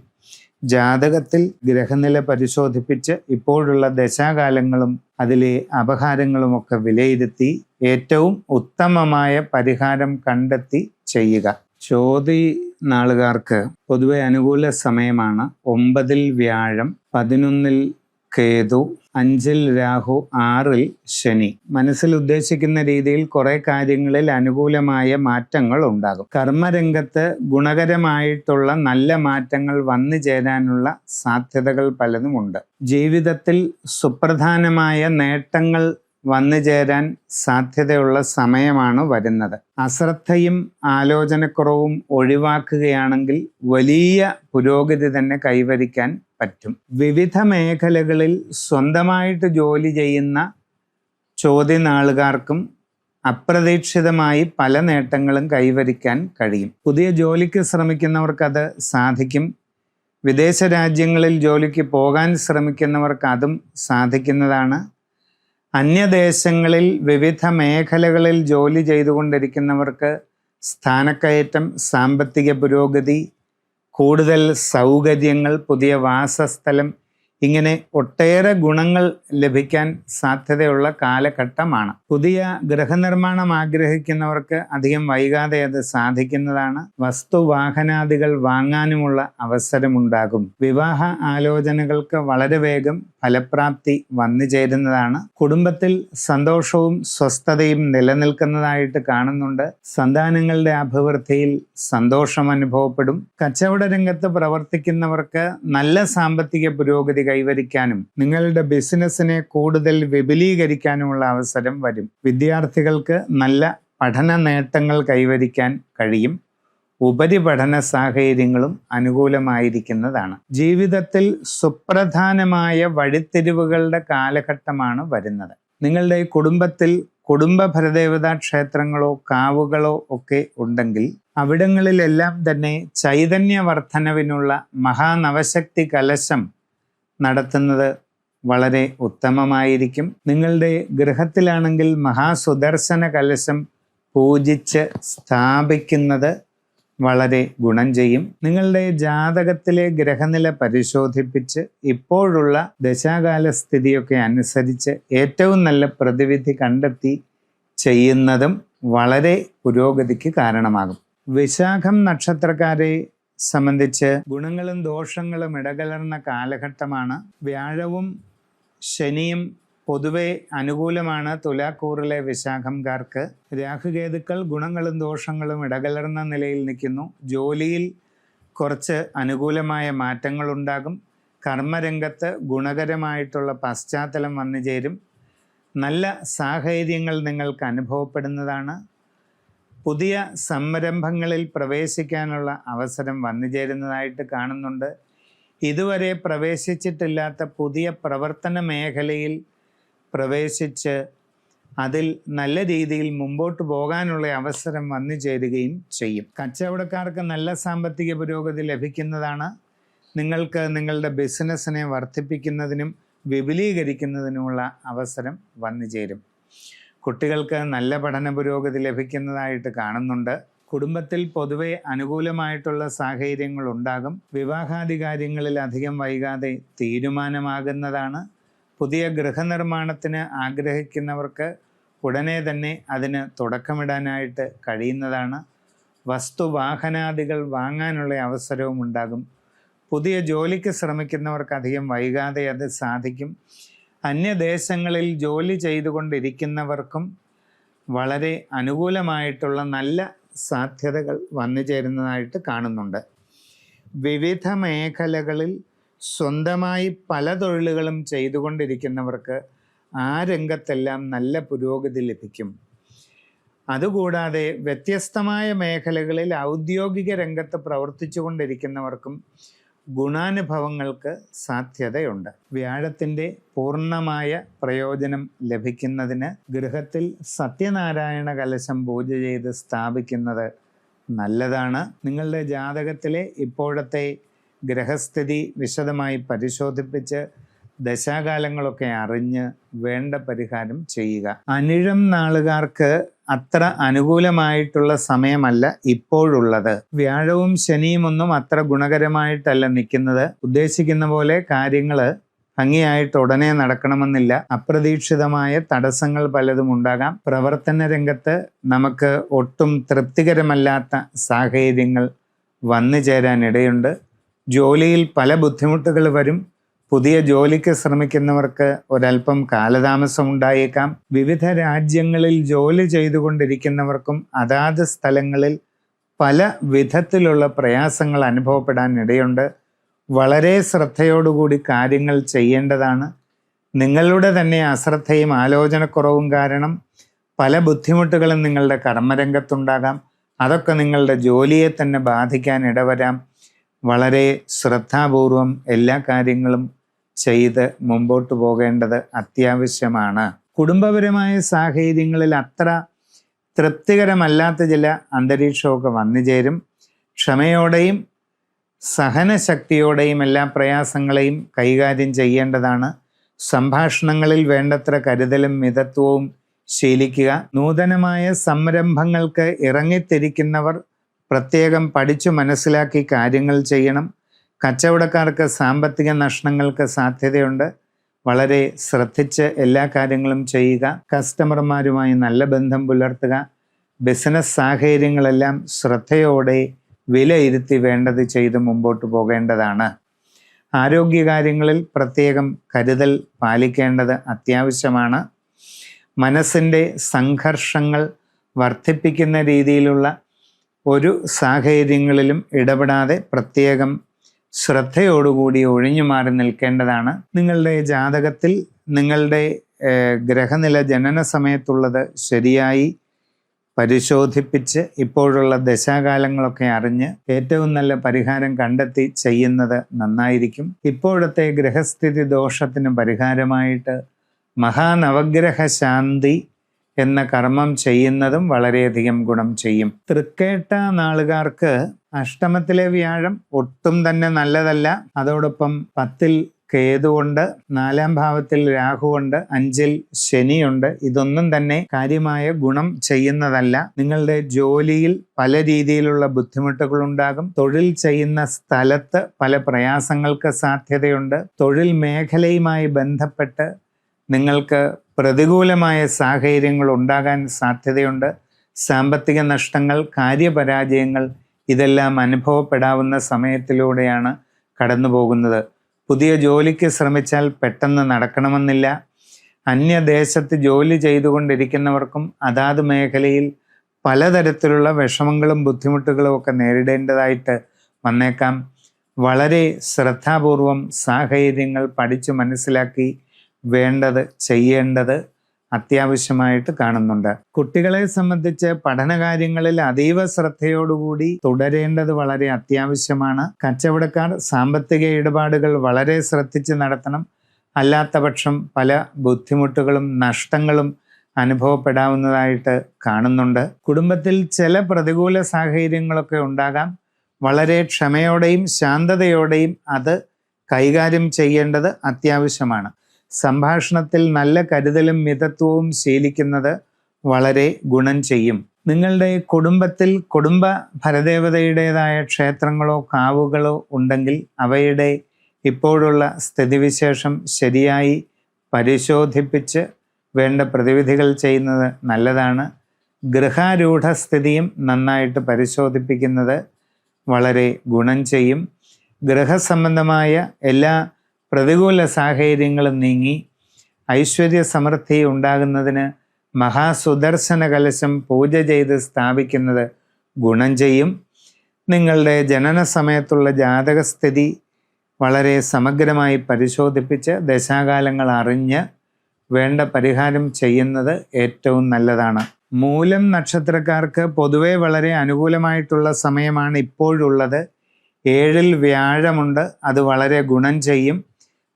Speaker 1: ജാതകത്തിൽ ഗ്രഹനില പരിശോധിപ്പിച്ച് ഇപ്പോഴുള്ള ദശാകാലങ്ങളും അതിലെ അപഹാരങ്ങളുമൊക്കെ വിലയിരുത്തി ഏറ്റവും ഉത്തമമായ പരിഹാരം കണ്ടെത്തി ചെയ്യുക. ചോതി നാളുകാർക്ക് പൊതുവെ അനുകൂല സമയമാണ്. 9-ൽ വ്യാഴം, 11-ൽ കേതു, 5-ൽ രാഹു, 6-ൽ ശനി. മനസ്സിൽ ഉദ്ദേശിക്കുന്ന രീതിയിൽ കുറെ കാര്യങ്ങളിൽ അനുകൂലമായ മാറ്റങ്ങൾ ഉണ്ടാകും. കർമ്മരംഗത്ത് ഗുണകരമായിട്ടുള്ള നല്ല മാറ്റങ്ങൾ വന്നു ചേരാനുള്ള സാധ്യതകൾ പലതുമുണ്ട്. ജീവിതത്തിൽ സുപ്രധാനമായ നേട്ടങ്ങൾ വന്നു ചേരാൻ സാധ്യതയുള്ള സമയമാണ് വരുന്നത്. അശ്രദ്ധയും ആലോചനക്കുറവും ഒഴിവാക്കുകയാണെങ്കിൽ വലിയ പുരോഗതി തന്നെ കൈവരിക്കാൻ പറ്റും. വിവിധ മേഖലകളിൽ സ്വന്തമായിട്ട് ജോലി ചെയ്യുന്ന ചോദ്യനാളുകാർക്കും അപ്രതീക്ഷിതമായി പല നേട്ടങ്ങളും കൈവരിക്കാൻ കഴിയും. പുതിയ ജോലിക്ക് ശ്രമിക്കുന്നവർക്ക് അത് സാധിക്കും. വിദേശ രാജ്യങ്ങളിൽ ജോലിക്ക് പോകാൻ ശ്രമിക്കുന്നവർക്ക് അതും സാധിക്കുന്നതാണ്. അന്യദേശങ്ങളിൽ വിവിധ മേഖലകളിൽ ജോലി ചെയ്തുകൊണ്ടിരിക്കുന്നവർക്ക് സ്ഥാനക്കയറ്റം, സാമ്പത്തിക പുരോഗതി, കൂടുതൽ സൗകര്യങ്ങൾ, പുതിയ വാസസ്ഥലം, ഇങ്ങനെ ഒട്ടേറെ ഗുണങ്ങൾ ലഭിക്കാൻ സാധ്യതയുള്ള കാലഘട്ടമാണ്. പുതിയ ഗൃഹനിർമ്മാണം ആഗ്രഹിക്കുന്നവർക്ക് അധികം വൈകാതെ അത് സാധിക്കുന്നതാണ്. വസ്തുവാഹനാദികൾ വാങ്ങാനുമുള്ള അവസരമുണ്ടാകും. വിവാഹ ആലോചനകൾക്ക് വളരെ വേഗം ഫലപ്രാപ്തി വന്നു ചേരുന്നതാണ്. കുടുംബത്തിൽ സന്തോഷവും സ്വസ്ഥതയും നിലനിൽക്കുന്നതായിട്ട് കാണുന്നുണ്ട്. സന്താനങ്ങളുടെ അഭിവൃദ്ധിയിൽ സന്തോഷം അനുഭവപ്പെടും. കച്ചവട രംഗത്ത് പ്രവർത്തിക്കുന്നവർക്ക് നല്ല സാമ്പത്തിക പുരോഗതി കൈവരിക്കാനും നിങ്ങളുടെ ബിസിനസ്സിനെ കൂടുതൽ വിപുലീകരിക്കാനുമുള്ള അവസരം വരും. വിദ്യാർത്ഥികൾക്ക് നല്ല പഠന നേട്ടങ്ങൾ കൈവരിക്കാൻ കഴിയും. ഉപരിപഠന സാഹചര്യങ്ങളും അനുകൂലമായിരിക്കുന്നതാണ്. ജീവിതത്തിൽ സുപ്രധാനമായ വഴിത്തിരിവുകളുടെ കാലഘട്ടമാണ് വരുന്നത്. നിങ്ങളുടെ കുടുംബത്തിൽ കുടുംബഭരദേവതാ ക്ഷേത്രങ്ങളോ കാവുകളോ ഒക്കെ ഉണ്ടെങ്കിൽ അവിടങ്ങളിലെല്ലാം തന്നെ ചൈതന്യവർദ്ധനവിനുള്ള മഹാനവശക്തി കലശം നടത്തുന്നത് വളരെ ഉത്തമമായിരിക്കും. നിങ്ങളുടെ ഗൃഹത്തിലാണെങ്കിൽ മഹാസുദർശന കലശം പൂജിച്ച് സ്ഥാപിക്കുന്നത് വളരെ ഗുണം ചെയ്യും. നിങ്ങളുടെ ജാതകത്തിലെ ഗ്രഹനില പരിശോധിപ്പിച്ച് ഇപ്പോഴുള്ള ദശാകാല സ്ഥിതിയൊക്കെ അനുസരിച്ച് ഏറ്റവും നല്ല പ്രതിവിധി കണ്ടെത്തി ചെയ്യുന്നതും വളരെ പുരോഗതിക്ക് കാരണമാകും. വിശാഖം നക്ഷത്രക്കാരെ സംബന്ധിച്ച് ഗുണങ്ങളും ദോഷങ്ങളും ഇടകലർന്ന കാലഘട്ടമാണ്. വ്യാഴവും ശനിയും പൊതുവെ അനുകൂലമാണ് തുലാക്കൂറിലെ വിശാഖംകാർക്ക്. രാഹുകേതുക്കൾ ഗുണങ്ങളും ദോഷങ്ങളും ഇടകലർന്ന നിലയിൽ നിൽക്കുന്നു. ജോലിയിൽ കുറച്ച് അനുകൂലമായ മാറ്റങ്ങളുണ്ടാകും. കർമ്മരംഗത്ത് ഗുണകരമായിട്ടുള്ള പശ്ചാത്തലം വന്നു ചേരും. നല്ല സാഹചര്യങ്ങൾ നിങ്ങൾക്ക് അനുഭവപ്പെടുന്നതാണ്. പുതിയ സംരംഭങ്ങളിൽ പ്രവേശിക്കാനുള്ള അവസരം വന്നു ചേരുന്നതായിട്ട് കാണുന്നുണ്ട്. ഇതുവരെ പ്രവേശിച്ചിട്ടില്ലാത്ത പുതിയ പ്രവർത്തന മേഖലയിൽ പ്രവേശിച്ച് അതിൽ നല്ല രീതിയിൽ മുമ്പോട്ട് പോകാനുള്ള അവസരം വന്നു ചേരുകയും ചെയ്യും. കച്ചവടക്കാർക്ക് നല്ല സാമ്പത്തിക പുരോഗതി ലഭിക്കുന്നതാണ്. നിങ്ങൾക്ക് നിങ്ങളുടെ ബിസിനസ്സിനെ വർദ്ധിപ്പിക്കുന്നതിനും വിപുലീകരിക്കുന്നതിനുമുള്ള അവസരം വന്നു ചേരും. കുട്ടികൾക്ക് നല്ല പഠന പുരോഗതി ലഭിക്കുന്നതായിട്ട് കാണുന്നുണ്ട്. കുടുംബത്തിൽ പൊതുവെ അനുകൂലമായിട്ടുള്ള സാഹചര്യങ്ങൾ ഉണ്ടാകും. വിവാഹാദി കാര്യങ്ങളിൽ അധികം വൈകാതെ തീരുമാനമാകുന്നതാണ്. പുതിയ ഗൃഹനിർമ്മാണത്തിന് ആഗ്രഹിക്കുന്നവർക്ക് ഉടനെ തന്നെ അതിന് തുടക്കമിടാനായിട്ട് കഴിയുന്നതാണ്. വസ്തുവാഹനാദികൾ വാങ്ങാനുള്ള അവസരവും ഉണ്ടാകും. പുതിയ ജോലിക്ക് ശ്രമിക്കുന്നവർക്ക് അധികം വൈകാതെ അത് സാധിക്കും. അന്യദേശങ്ങളിൽ ജോലി ചെയ്തുകൊണ്ടിരിക്കുന്നവർക്കും വളരെ അനുകൂലമായിട്ടുള്ള നല്ല സാധ്യതകൾ വന്നു ചേരുന്നതായിട്ട് കാണുന്നുണ്ട്. വിവിധ മേഖലകളിൽ സ്വന്തമായി പല തൊഴിലുകളും ചെയ്തുകൊണ്ടിരിക്കുന്നവർക്ക് ആ രംഗത്തെല്ലാം നല്ല പുരോഗതി ലഭിക്കും. അതുകൂടാതെ വ്യത്യസ്തമായ മേഖലകളിൽ ഔദ്യോഗിക രംഗത്ത് പ്രവർത്തിച്ചു കൊണ്ടിരിക്കുന്നവർക്കും ഗുണാനുഭവങ്ങൾക്ക് സാധ്യതയുണ്ട്. വ്യാഴത്തിൻ്റെ പൂർണ്ണമായ പ്രയോജനം ലഭിക്കുന്നതിന് ഗൃഹത്തിൽ സത്യനാരായണ കലശം പൂജ ചെയ്ത് സ്ഥാപിക്കുന്നത് നല്ലതാണ്. നിങ്ങളുടെ ജാതകത്തിലെ ഇപ്പോഴത്തെ ഗ്രഹസ്ഥിതി വിശദമായി പരിശോധിപ്പിച്ച് ദശാകാലങ്ങളൊക്കെ അറിഞ്ഞ് വേണ്ട പരിഹാരം ചെയ്യുക. അനിഴം നാളുകാർക്ക് അത്ര അനുകൂലമായിട്ടുള്ള സമയമല്ല ഇപ്പോഴുള്ളത്. വ്യാഴവും ശനിയും ഒന്നും അത്ര ഗുണകരമായിട്ടല്ല നിൽക്കുന്നത്. ഉദ്ദേശിക്കുന്ന പോലെ കാര്യങ്ങൾ ഭംഗിയായിട്ട് ഉടനെ നടക്കണമെന്നില്ല. അപ്രതീക്ഷിതമായ തടസ്സങ്ങൾ പലതും ഉണ്ടാകാം. പ്രവർത്തന രംഗത്ത് നമുക്ക് ഒട്ടും തൃപ്തികരമല്ലാത്ത സാഹചര്യങ്ങൾ വന്നു ചേരാനിടയുണ്ട്. ജോലിയിൽ പല ബുദ്ധിമുട്ടുകൾ വരും. പുതിയ ജോലിക്ക് ശ്രമിക്കുന്നവർക്ക് ഒരല്പം കാലതാമസം ഉണ്ടായേക്കാം. വിവിധ രാജ്യങ്ങളിൽ ജോലി ചെയ്തുകൊണ്ടിരിക്കുന്നവർക്കും അതാത് സ്ഥലങ്ങളിൽ പല വിധത്തിലുള്ള പ്രയാസങ്ങൾ അനുഭവപ്പെടാൻ ഇടയുണ്ട്. വളരെ ശ്രദ്ധയോടുകൂടി കാര്യങ്ങൾ ചെയ്യേണ്ടതാണ്. നിങ്ങളുടെ തന്നെ അശ്രദ്ധയും ആലോചനക്കുറവും കാരണം പല ബുദ്ധിമുട്ടുകളും നിങ്ങളുടെ കർമ്മരംഗത്തുണ്ടാകാം. അതൊക്കെ നിങ്ങളുടെ ജോലിയെ തന്നെ ബാധിക്കാൻ ഇടവരാം. വളരെ ശ്രദ്ധാപൂർവം എല്ലാ കാര്യങ്ങളും ചെയ്ത് മുമ്പോട്ട് പോകേണ്ടത് അത്യാവശ്യമാണ്. കുടുംബപരമായ സാഹചര്യങ്ങളിൽ അത്ര തൃപ്തികരമല്ലാത്ത ചില അന്തരീക്ഷമൊക്കെ വന്നു ചേരും. ക്ഷമയോടെയും സഹനശക്തിയോടെയും എല്ലാ പ്രയാസങ്ങളെയും കൈകാര്യം ചെയ്യേണ്ടതാണ്. സംഭാഷണങ്ങളിൽ വേണ്ടത്ര കരുതലും മിതത്വവും ശീലിക്കുക. നൂതനമായ സംരംഭങ്ങൾക്ക് ഇറങ്ങിത്തിരിക്കുന്നവർ പ്രത്യേകം പഠിച്ചു മനസ്സിലാക്കി കാര്യങ്ങൾ ചെയ്യണം. കച്ചവടക്കാർക്ക് സാമ്പത്തിക നഷ്ടങ്ങൾക്ക് സാധ്യതയുണ്ട്. വളരെ ശ്രദ്ധിച്ച് എല്ലാ കാര്യങ്ങളും ചെയ്യുക. കസ്റ്റമർമാരുമായി നല്ല ബന്ധം പുലർത്തുക. ബിസിനസ് സാഹചര്യങ്ങളെല്ലാം ശ്രദ്ധയോടെ വിലയിരുത്തി വേണ്ടത് ചെയ്ത് മുമ്പോട്ട് പോകേണ്ടതാണ്. ആരോഗ്യകാര്യങ്ങളിൽ പ്രത്യേകം കരുതൽ പാലിക്കേണ്ടത് അത്യാവശ്യമാണ്. മനസ്സിൻ്റെ സംഘർഷങ്ങൾ വർദ്ധിപ്പിക്കുന്ന രീതിയിലുള്ള ഒരു സാഹചര്യങ്ങളിലും ഇടപെടാതെ പ്രത്യേകം ശ്രദ്ധയോടുകൂടി ഒഴിഞ്ഞു മാറി നിൽക്കേണ്ടതാണ്. നിങ്ങളുടെ ജാതകത്തിൽ നിങ്ങളുടെ ഗ്രഹനില ജനന സമയത്തുള്ളത് ശരിയായി പരിശോധിപ്പിച്ച് ഇപ്പോഴുള്ള ദശാകാലങ്ങളൊക്കെ അറിഞ്ഞ് ഏറ്റവും നല്ല പരിഹാരം കണ്ടെത്തി ചെയ്യുന്നത് നന്നായിരിക്കും. ഇപ്പോഴത്തെ ഗ്രഹസ്ഥിതി ദോഷത്തിന് പരിഹാരമായിട്ട് മഹാനവഗ്രഹ ശാന്തി എന്ന കർമ്മം ചെയ്യുന്നതും വളരെയധികം ഗുണം ചെയ്യും. തൃക്കേട്ട നാളുകാർക്ക് അഷ്ടമത്തിലെ വ്യാഴം ഒട്ടും തന്നെ നല്ലതല്ല. അതോടൊപ്പം 10-ൽ കേതുവുണ്ട്, 4-ാം ഭാവത്തിൽ രാഹുവുണ്ട്, 5-ൽ ശനിയുണ്ട്. ഇതൊന്നും തന്നെ കാര്യമായ ഗുണം ചെയ്യുന്നതല്ല. നിങ്ങളുടെ ജോലിയിൽ പല രീതിയിലുള്ള ബുദ്ധിമുട്ടുകൾ ഉണ്ടാകും. തൊഴിൽ ചെയ്യുന്ന സ്ഥലത്ത് പല പ്രയാസങ്ങൾക്ക് സാധ്യതയുണ്ട്. തൊഴിൽ മേഖലയുമായി ബന്ധപ്പെട്ട് നിങ്ങൾക്ക് പ്രതികൂലമായ സാഹചര്യങ്ങൾ ഉണ്ടാകാൻ സാധ്യതയുണ്ട്. സാമ്പത്തിക നഷ്ടങ്ങൾ, കാര്യപരാജയങ്ങൾ ഇതെല്ലാം അനുഭവപ്പെടാവുന്ന സമയത്തിലൂടെയാണ് കടന്നു പോകുന്നത്. പുതിയ ജോലിക്ക് ശ്രമിച്ചാൽ പെട്ടെന്ന് നടക്കണമെന്നില്ല. അന്യദേശത്ത് ജോലി ചെയ്തുകൊണ്ടിരിക്കുന്നവർക്കും അതാത് മേഖലയിൽ പലതരത്തിലുള്ള വിഷമങ്ങളും ബുദ്ധിമുട്ടുകളും ഒക്കെ നേരിടേണ്ടതായിട്ട് വന്നേക്കാം. വളരെ ശ്രദ്ധാപൂർവം സാഹചര്യങ്ങൾ പഠിച്ചു മനസ്സിലാക്കി വേണ്ടത് ചെയ്യേണ്ടത് അത്യാവശ്യമായിട്ട് കാണുന്നുണ്ട്. കുട്ടികളെ സംബന്ധിച്ച് പഠനകാര്യങ്ങളിൽ അതീവ ശ്രദ്ധയോടുകൂടി തുടരേണ്ടത് വളരെ അത്യാവശ്യമാണ്. കച്ചവടക്കാർ സാമ്പത്തിക ഇടപാടുകൾ വളരെ ശ്രദ്ധിച്ച് നടത്തണം. അല്ലാത്ത പക്ഷം പല ബുദ്ധിമുട്ടുകളും നഷ്ടങ്ങളും അനുഭവപ്പെടാവുന്നതായിട്ട് കാണുന്നുണ്ട്. കുടുംബത്തിൽ ചില പ്രതികൂല സാഹചര്യങ്ങളൊക്കെ ഉണ്ടാകാം. വളരെ ക്ഷമയോടെയും ശാന്തതയോടെയും അത് കൈകാര്യം ചെയ്യേണ്ടത് അത്യാവശ്യമാണ്. സംഭാഷണത്തിൽ നല്ല കരുതലും മിതത്വവും ശീലിക്കുന്നത് വളരെ ഗുണം ചെയ്യും. നിങ്ങളുടെ കുടുംബത്തിൽ കുടുംബ പരദേവതയുടേതായ ക്ഷേത്രങ്ങളോ കാവുകളോ ഉണ്ടെങ്കിൽ അവയുടെ ഇപ്പോഴുള്ള സ്ഥിതിവിശേഷം ശരിയായി പരിശോധിപ്പിച്ച് വേണ്ട പ്രതിവിധികൾ ചെയ്യുന്നത് നല്ലതാണ്. ഗൃഹാരൂഢ സ്ഥിതിയും നന്നായിട്ട് പരിശോധിപ്പിക്കുന്നത് വളരെ ഗുണം ചെയ്യും. ഗൃഹസംബന്ധമായ എല്ലാ പ്രതികൂല സാഹചര്യങ്ങളും നീങ്ങി ഐശ്വര്യ സമൃദ്ധി ഉണ്ടാകുന്നതിന് മഹാസുദർശന കലശം പൂജ ചെയ്ത് സ്ഥാപിക്കുന്നത് ഗുണം ചെയ്യും. നിങ്ങളുടെ ജനന സമയത്തുള്ള ജാതകസ്ഥിതി വളരെ സമഗ്രമായി പരിശോധിപ്പിച്ച് ദശാകാലങ്ങൾ അറിഞ്ഞ് വേണ്ട പരിഹാരം ചെയ്യുന്നത് ഏറ്റവും നല്ലതാണ്. മൂലം നക്ഷത്രക്കാർക്ക് പൊതുവെ വളരെ അനുകൂലമായിട്ടുള്ള സമയമാണ് ഇപ്പോഴുള്ളത്. 7-ൽ വ്യാഴമുണ്ട്. അത് വളരെ ഗുണം ചെയ്യും.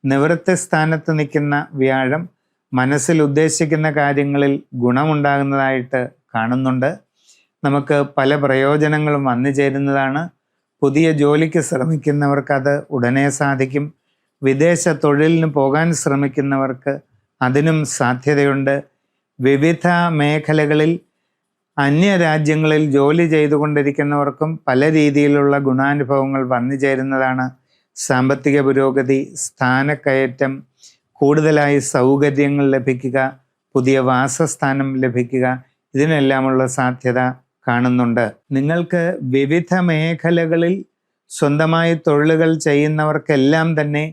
Speaker 1: നിവൃത്തി സ്ഥാനത്ത് നിൽക്കുന്ന വ്യാഴം മനസ്സിൽ ഉദ്ദേശിക്കുന്ന കാര്യങ്ങളിൽ ഗുണമുണ്ടാകുന്നതായിട്ട് കാണുന്നുണ്ട്. നമുക്ക് പല പ്രയോജനങ്ങളും വന്നു ചേരുന്നതാണ്. പുതിയ ജോലിക്ക് ശ്രമിക്കുന്നവർക്കത് ഉടനെ സാധിക്കും. വിദേശ തൊഴിലിന് പോകാൻ ശ്രമിക്കുന്നവർക്ക് അതിനും സാധ്യതയുണ്ട്. വിവിധ മേഖലകളിൽ അന്യരാജ്യങ്ങളിൽ ജോലി ചെയ്തുകൊണ്ടിരിക്കുന്നവർക്കും പല രീതിയിലുള്ള ഗുണാനുഭവങ്ങൾ വന്നു ചേരുന്നതാണ്. സാമ്പത്തിക പുരോഗതി, സ്ഥാനക്കയറ്റം, കൂടുതലായി സൗകര്യങ്ങൾ ലഭിക്കുക, പുതിയ വാസസ്ഥാനം ലഭിക്കുക, ഇതിനെല്ലാമുള്ള സാധ്യത കാണുന്നുണ്ട്. നിങ്ങൾക്ക് വിവിധ മേഖലകളിൽ സ്വന്തമായി തൊഴിലുകൾ ചെയ്യുന്നവർക്കെല്ലാം തന്നെ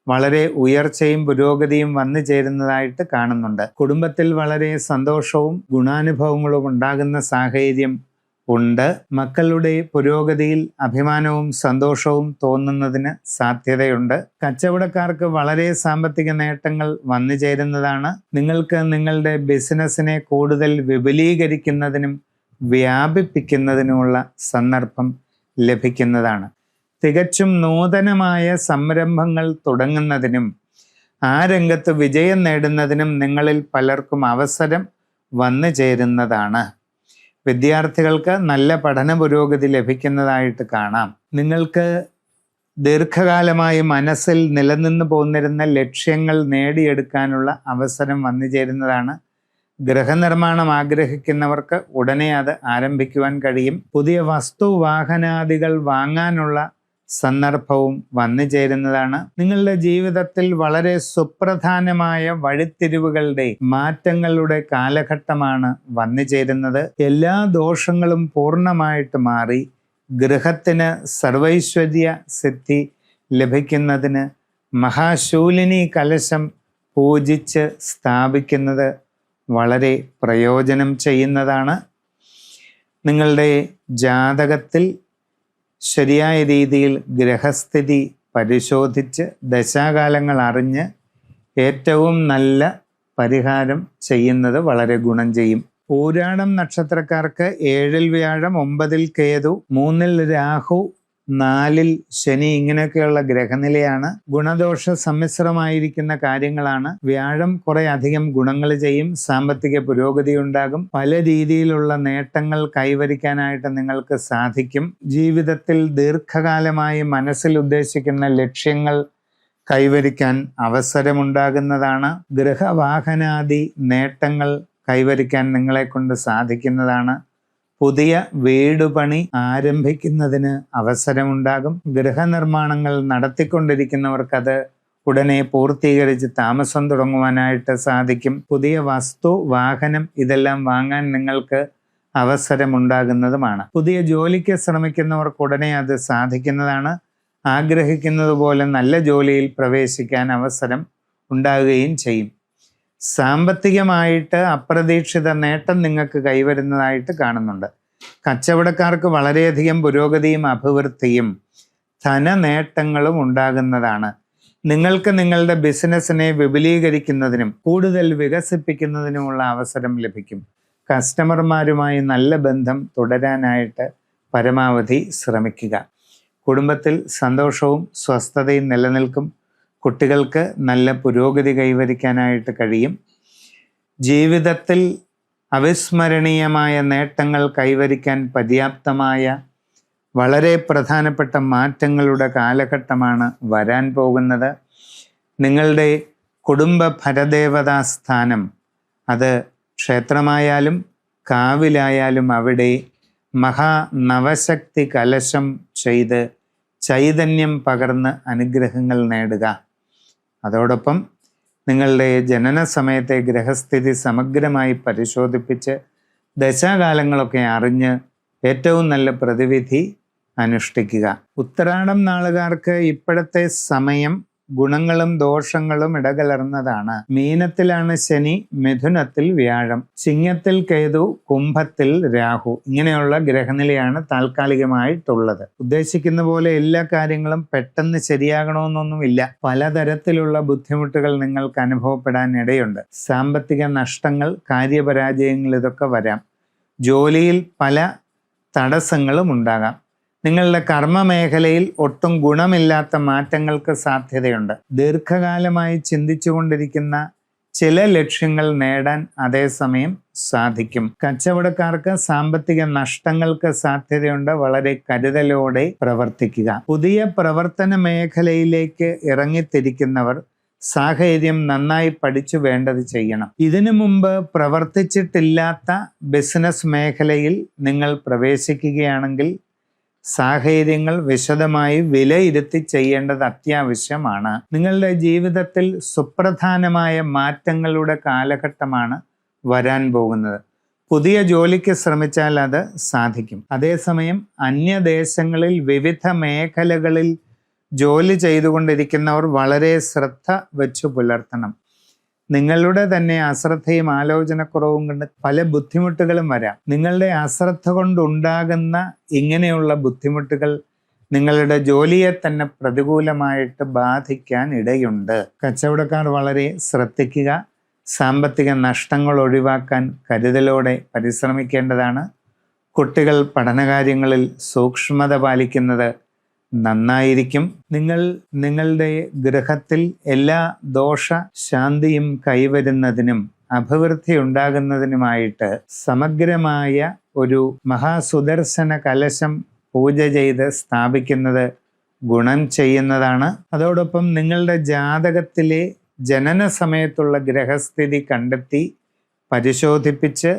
Speaker 1: വളരെ ഉയർച്ചയും പുരോഗതിയും വന്നു ചേരുന്നതായിട്ട് കാണുന്നുണ്ട്. കുടുംബത്തിൽ വളരെ സന്തോഷവും ഗുണാനുഭവങ്ങളും ഉണ്ടാകുന്ന സാഹചര്യം ഉണ്ട്. മക്കളുടെ പുരോഗതിയിൽ അഭിമാനവും സന്തോഷവും തോന്നുന്നതിന് സാധ്യതയുണ്ട്. കച്ചവടക്കാർക്ക് വളരെ സാമ്പത്തിക നേട്ടങ്ങൾ വന്നു ചേരുന്നതാണ്. നിങ്ങൾക്ക് നിങ്ങളുടെ ബിസിനസ്സിനെ കൂടുതൽ വിപുലീകരിക്കുന്നതിനും വ്യാപിപ്പിക്കുന്നതിനുമുള്ള സന്ദർഭം ലഭിക്കുന്നതാണ്. തികച്ചും നൂതനമായ സംരംഭങ്ങൾ തുടങ്ങുന്നതിനും ആ രംഗത്ത് വിജയം നേടുന്നതിനും നിങ്ങളിൽ പലർക്കും അവസരം വന്നു ചേരുന്നതാണ്. വിദ്യാർത്ഥികൾക്ക് നല്ല പഠന പുരോഗതി ലഭിക്കുന്നതായിട്ട് കാണാം. നിങ്ങൾക്ക് ദീർഘകാലമായി മനസ്സിൽ നിലനിന്ന് പോന്നിരുന്ന ലക്ഷ്യങ്ങൾ നേടിയെടുക്കാനുള്ള അവസരം വന്നു ചേരുന്നതാണ്. ഗൃഹനിർമ്മാണം ആഗ്രഹിക്കുന്നവർക്ക് ഉടനെ അത് ആരംഭിക്കുവാൻ കഴിയും. പുതിയ വസ്തു വാഹനാദികൾ വാങ്ങാനുള്ള സന്ദർഭവും വന്നു ചേരുന്നതാണ്. നിങ്ങളുടെ ജീവിതത്തിൽ വളരെ സുപ്രധാനമായ വഴിത്തിരിവുകളുടെ മാറ്റങ്ങളുടെ കാലഘട്ടമാണ് വന്നു ചേരുന്നത്. എല്ലാ ദോഷങ്ങളും പൂർണ്ണമായിട്ട് മാറി ഗൃഹത്തിന് സർവൈശ്വര്യ സിദ്ധി ലഭിക്കുന്നതിന് മഹാശൂലിനി കലശം പൂജിച്ച് സ്ഥാപിക്കുന്നത് വളരെ പ്രയോജനം ചെയ്യുന്നതാണ്. നിങ്ങളുടെ ജാതകത്തിൽ ശരിയായ രീതിയിൽ ഗ്രഹസ്ഥിതി പരിശോധിച്ച് ദശാകാലങ്ങൾ അറിഞ്ഞ് ഏറ്റവും നല്ല പരിഹാരം ചെയ്യുന്നത് വളരെ ഗുണം ചെയ്യും. പൂരാടം നക്ഷത്രക്കാർക്ക് 7-ൽ വ്യാഴം, 9-ൽ കേതു, 3-ൽ രാഹു, 4-ൽ ശനി, ഇങ്ങനെയൊക്കെയുള്ള ഗ്രഹനിലയാണ്. ഗുണദോഷ സമ്മിശ്രമായിരിക്കുന്ന കാര്യങ്ങളാണ്. വ്യാഴം കുറെ അധികം ഗുണങ്ങൾ ചെയ്യും. സാമ്പത്തിക പുരോഗതി ഉണ്ടാകും. പല രീതിയിലുള്ള നേട്ടങ്ങൾ കൈവരിക്കാനായിട്ട് നിങ്ങൾക്ക് സാധിക്കും. ജീവിതത്തിൽ ദീർഘകാലമായി മനസ്സിൽ ഉദ്ദേശിക്കുന്ന ലക്ഷ്യങ്ങൾ കൈവരിക്കാൻ അവസരമുണ്ടാകുന്നതാണ്. ഗൃഹവാഹനാദി നേട്ടങ്ങൾ കൈവരിക്കാൻ നിങ്ങളെ കൊണ്ട് സാധിക്കുന്നതാണ്. പുതിയ വീട് പണി ആരംഭിക്കുന്നതിന് അവസരമുണ്ടാകും. ഗൃഹനിർമ്മാണങ്ങൾ നടത്തിക്കൊണ്ടിരിക്കുന്നവർക്കത് ഉടനെ പൂർത്തീകരിച്ച് താമസം തുടങ്ങുവാനായിട്ട് സാധിക്കും. പുതിയ വസ്തു, വാഹനം ഇതെല്ലാം വാങ്ങാൻ നിങ്ങൾക്ക് അവസരമുണ്ടാകുന്നതുമാണ്. പുതിയ ജോലിക്ക് ശ്രമിക്കുന്നവർക്ക് ഉടനെ അത് സാധിക്കുന്നതാണ്. ആഗ്രഹിക്കുന്നത് പോലെ നല്ല ജോലിയിൽ പ്രവേശിക്കാൻ അവസരം ഉണ്ടാകുകയും ചെയ്യും. സാമ്പത്തികമായിട്ട് അപ്രതീക്ഷിത നേട്ടം നിങ്ങൾക്ക് കൈവരുന്നതായിട്ട് കാണുന്നുണ്ട്. കച്ചവടക്കാർക്ക് വളരെയധികം പുരോഗതിയും അഭിവൃദ്ധിയും ധനനേട്ടങ്ങളും ഉണ്ടാകുന്നതാണ്. നിങ്ങൾക്ക് നിങ്ങളുടെ ബിസിനസ്സിനെ വിപുലീകരിക്കുന്നതിനും കൂടുതൽ വികസിപ്പിക്കുന്നതിനുമുള്ള അവസരം ലഭിക്കും. കസ്റ്റമർമാരുമായി നല്ല ബന്ധം തുടരാനായിട്ട് പരമാവധി ശ്രമിക്കുക. കുടുംബത്തിൽ സന്തോഷവും സ്വസ്ഥതയും നിലനിൽക്കും. കുട്ടികൾക്ക് നല്ല പുരോഗതി കൈവരിക്കാനായിട്ട് കഴിയും. ജീവിതത്തിൽ അവിസ്മരണീയമായ നേട്ടങ്ങൾ കൈവരിക്കാൻ പര്യാപ്തമായ വളരെ പ്രധാനപ്പെട്ട മാറ്റങ്ങളുടെ കാലഘട്ടമാണ് വരാൻ പോകുന്നത്. നിങ്ങളുടെ കുടുംബ ഭരദേവതാ സ്ഥാനം, അത് ക്ഷേത്രമായാലും കാവിലായാലും അവിടെ മഹാനവശക്തി കലശം ചെയ്ത് ചൈതന്യം പകർന്ന് അനുഗ്രഹങ്ങൾ നേടുക. അതോടൊപ്പം നിങ്ങളുടെ ജനന സമയത്തെ ഗ്രഹസ്ഥിതി സമഗ്രമായി പരിശോധിപ്പിച്ച് ദശാകാലങ്ങളൊക്കെ അറിഞ്ഞ് ഏറ്റവും നല്ല പ്രതിവിധി അനുഷ്ഠിക്കുക. ഉത്തരാടം നാളുകാർക്ക് ഇപ്പോഴത്തെ സമയം ഗുണങ്ങളും ദോഷങ്ങളും ഇടകലർന്നതാണ്. മീനത്തിലാണ് ശനി, മിഥുനത്തിൽ വ്യാഴം, ചിങ്ങത്തിൽ കേതു, കുംഭത്തിൽ രാഹു, ഇങ്ങനെയുള്ള ഗ്രഹനിലയാണ് താൽക്കാലികമായിട്ടുള്ളത്. ഉദ്ദേശിക്കുന്ന പോലെ എല്ലാ കാര്യങ്ങളും പെട്ടെന്ന് ശരിയാകണമെന്നൊന്നുമില്ല. പലതരത്തിലുള്ള ബുദ്ധിമുട്ടുകൾ നിങ്ങൾക്ക് അനുഭവപ്പെടാൻ ഇടയുണ്ട്. സാമ്പത്തിക നഷ്ടങ്ങൾ, കാര്യപരാജയങ്ങൾ ഇതൊക്കെ വരാം. ജോലിയിൽ പല തടസ്സങ്ങളും ഉണ്ടാകാം. നിങ്ങളുടെ കർമ്മ മേഖലയിൽ ഒട്ടും ഗുണമില്ലാത്ത മാറ്റങ്ങൾക്ക് സാധ്യതയുണ്ട്. ദീർഘകാലമായി ചിന്തിച്ചു കൊണ്ടിരിക്കുന്ന ചില ലക്ഷ്യങ്ങൾ നേടാൻ അതേസമയം സാധിക്കും. കച്ചവടക്കാർക്ക് സാമ്പത്തിക നഷ്ടങ്ങൾക്ക് സാധ്യതയുണ്ട്. വളരെ കരുതലോടെ പ്രവർത്തിക്കുക. പുതിയ പ്രവർത്തന മേഖലയിലേക്ക് ഇറങ്ങിത്തിരിക്കുന്നവർ സാഹചര്യം നന്നായി പഠിച്ചു വേണ്ടത് ചെയ്യണം. ഇതിനു മുമ്പ് പ്രവർത്തിച്ചിട്ടില്ലാത്ത ബിസിനസ് മേഖലയിൽ നിങ്ങൾ പ്രവേശിക്കുകയാണെങ്കിൽ സാഹചര്യങ്ങൾ വിശദമായി വിലയിരുത്തി ചെയ്യേണ്ടത് അത്യാവശ്യമാണ്. നിങ്ങളുടെ ജീവിതത്തിൽ സുപ്രധാനമായ മാറ്റങ്ങളുടെ കാലഘട്ടമാണ് വരാൻ പോകുന്നത്. പുതിയ ജോലിക്ക് ശ്രമിച്ചാൽ അത് സാധിക്കും. അതേസമയം അന്യദേശങ്ങളിൽ വിവിധ മേഖലകളിൽ ജോലി ചെയ്തുകൊണ്ടിരിക്കുന്നവർ വളരെ ശ്രദ്ധ വെച്ചു പുലർത്തണം. നിങ്ങളുടെ തന്നെ അശ്രദ്ധയും ആലോചനക്കുറവും കൊണ്ട് പല ബുദ്ധിമുട്ടുകളും വരാം. നിങ്ങളുടെ അശ്രദ്ധ കൊണ്ടുണ്ടാകുന്ന ഇങ്ങനെയുള്ള ബുദ്ധിമുട്ടുകൾ നിങ്ങളുടെ ജോലിയെ തന്നെ പ്രതികൂലമായിട്ട് ബാധിക്കാൻ ഇടയുണ്ട്. കച്ചവടക്കാർ വളരെ ശ്രദ്ധിക്കുക. സാമ്പത്തിക നഷ്ടങ്ങൾ ഒഴിവാക്കാൻ കരുതലോടെ പരിശ്രമിക്കേണ്ടതാണ്. കുട്ടികൾ പഠനകാര്യങ്ങളിൽ സൂക്ഷ്മത പാലിക്കുന്നത് നന്നായിരിക്കും. നിങ്ങൾ നിങ്ങളുടെ ഗൃഹത്തിൽ എല്ലാ ദോഷ ശാന്തിയും കൈവരുന്നതിനും അഭിവൃദ്ധി ഉണ്ടാകുന്നതിനുമായിട്ട് സമഗ്രമായ ഒരു മഹാസുദർശന കലശം പൂജ ചെയ്ത് സ്ഥാപിക്കുന്നത് ഗുണം ചെയ്യുന്നതാണ്. അതോടൊപ്പം നിങ്ങളുടെ ജാതകത്തിലെ ജനന സമയത്തുള്ള ഗ്രഹസ്ഥിതി കണ്ടെത്തി പരിശോധിപ്പിച്ച്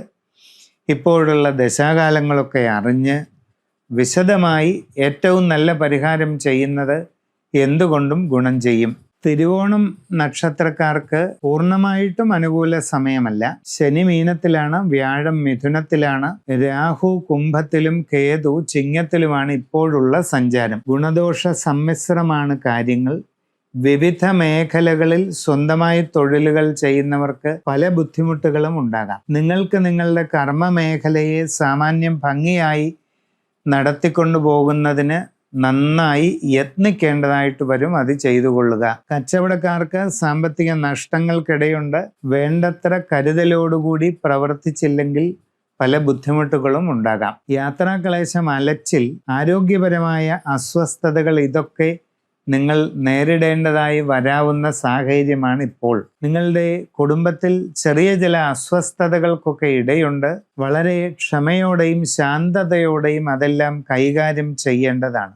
Speaker 1: ഇപ്പോഴുള്ള ദശാകാലങ്ങളൊക്കെ അറിഞ്ഞ് വിശദമായി ഏറ്റവും നല്ല പരിഹാരം ചെയ്യുന്നത് എന്തുകൊണ്ടും ഗുണം ചെയ്യും. തിരുവോണം നക്ഷത്രക്കാർക്ക് പൂർണ്ണമായിട്ടും അനുകൂല സമയമല്ല. ശനി മീനത്തിലാണ്, വ്യാഴം മിഥുനത്തിലാണ്, രാഹു കുംഭത്തിലും കേതു ചിങ്ങത്തിലുമാണ് ഇപ്പോഴുള്ള സഞ്ചാരം. ഗുണദോഷ സമ്മിശ്രമാണ് കാര്യങ്ങൾ. വിവിധ മേഖലകളിൽ സ്വന്തമായി തൊഴിലുകൾ ചെയ്യുന്നവർക്ക് പല ബുദ്ധിമുട്ടുകളും ഉണ്ടാകാം. നിങ്ങൾക്ക് നിങ്ങളുടെ കർമ്മ മേഖലയെ സാമാന്യം ഭംഗിയായി നടത്തിക്കൊണ്ടു പോകുന്നതിന് നന്നായി യത്നിക്കേണ്ടതായിട്ട് വരും. അത് ചെയ്തു കൊള്ളുക. കച്ചവടക്കാർക്ക് സാമ്പത്തിക നഷ്ടങ്ങൾക്കിടയുണ്ട്. വേണ്ടത്ര കരുതലോടുകൂടി പ്രവർത്തിച്ചില്ലെങ്കിൽ പല ബുദ്ധിമുട്ടുകളും ഉണ്ടാകാം. യാത്രാക്ലേശം, അലച്ചിൽ, ആരോഗ്യപരമായ അസ്വസ്ഥതകൾ ഇതൊക്കെ നിങ്ങൾ നേരിടേണ്ടതായി വരാവുന്ന സാഹചര്യമാണ് ഇപ്പോൾ. നിങ്ങളുടെ കുടുംബത്തിൽ ചെറിയ ചില അസ്വസ്ഥതകൾക്കൊക്കെ ഇടയുണ്ട്. വളരെ ക്ഷമയോടെയും ശാന്തതയോടെയും അതെല്ലാം കൈകാര്യം ചെയ്യേണ്ടതാണ്.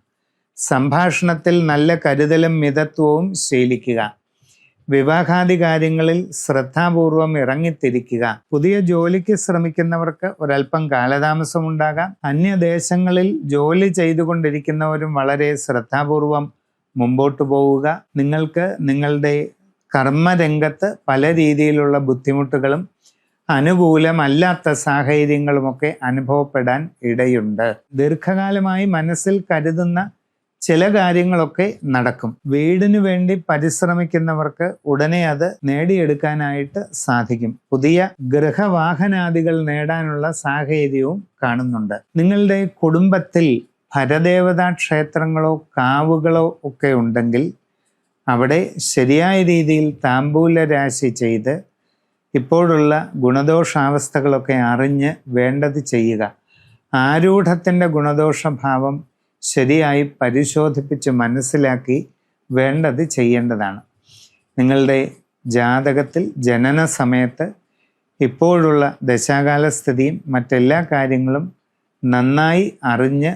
Speaker 1: സംഭാഷണത്തിൽ നല്ല കരുതലും മിതത്വവും ശീലിക്കുക. വിവാഹാദി കാര്യങ്ങളിൽ ശ്രദ്ധാപൂർവം ഇറങ്ങിത്തിരിക്കുക. പുതിയ ജോലിക്ക് ശ്രമിക്കുന്നവർക്ക് ഒരല്പം കാലതാമസം ഉണ്ടാകാം. അന്യദേശങ്ങളിൽ ജോലി ചെയ്തുകൊണ്ടിരിക്കുന്നവരും വളരെ ശ്രദ്ധാപൂർവം മുമ്പോട്ട് പോവുക. നിങ്ങൾക്ക് നിങ്ങളുടെ കർമ്മരംഗത്ത് പല രീതിയിലുള്ള ബുദ്ധിമുട്ടുകളും അനുകൂലമല്ലാത്ത സാഹചര്യങ്ങളുമൊക്കെ അനുഭവപ്പെടാൻ ഇടയുണ്ട്. ദീർഘകാലമായി മനസ്സിൽ കരുതുന്ന ചില കാര്യങ്ങളൊക്കെ നടക്കും. വീടിനു വേണ്ടി പരിശ്രമിക്കുന്നവർക്ക് ഉടനെ അത് നേടിയെടുക്കാനായിട്ട് സാധിക്കും. പുതിയ ഗൃഹവാഹനാദികൾ നേടാനുള്ള സാഹചര്യവും കാണുന്നുണ്ട്. നിങ്ങളുടെ കുടുംബത്തിൽ പരദേവതാ ക്ഷേത്രങ്ങളോ കാവുകളോ ഒക്കെ ഉണ്ടെങ്കിൽ അവിടെ ശരിയായ രീതിയിൽ താമ്പൂല രാശി ചെയ്ത് ഇപ്പോഴുള്ള ഗുണദോഷാവസ്ഥകളൊക്കെ അറിഞ്ഞ് വേണ്ടത് ചെയ്യുക. ആരൂഢത്തിൻ്റെ ഗുണദോഷഭാവം ശരിയായി പരിശോധിപ്പിച്ച് മനസ്സിലാക്കി വേണ്ടത് ചെയ്യേണ്ടതാണ്. നിങ്ങളുടെ ജാതകത്തിൽ ജനന സമയത്ത് ഇപ്പോഴുള്ള ദശാകാല സ്ഥിതിയും മറ്റെല്ലാ കാര്യങ്ങളും നന്നായി അറിഞ്ഞ്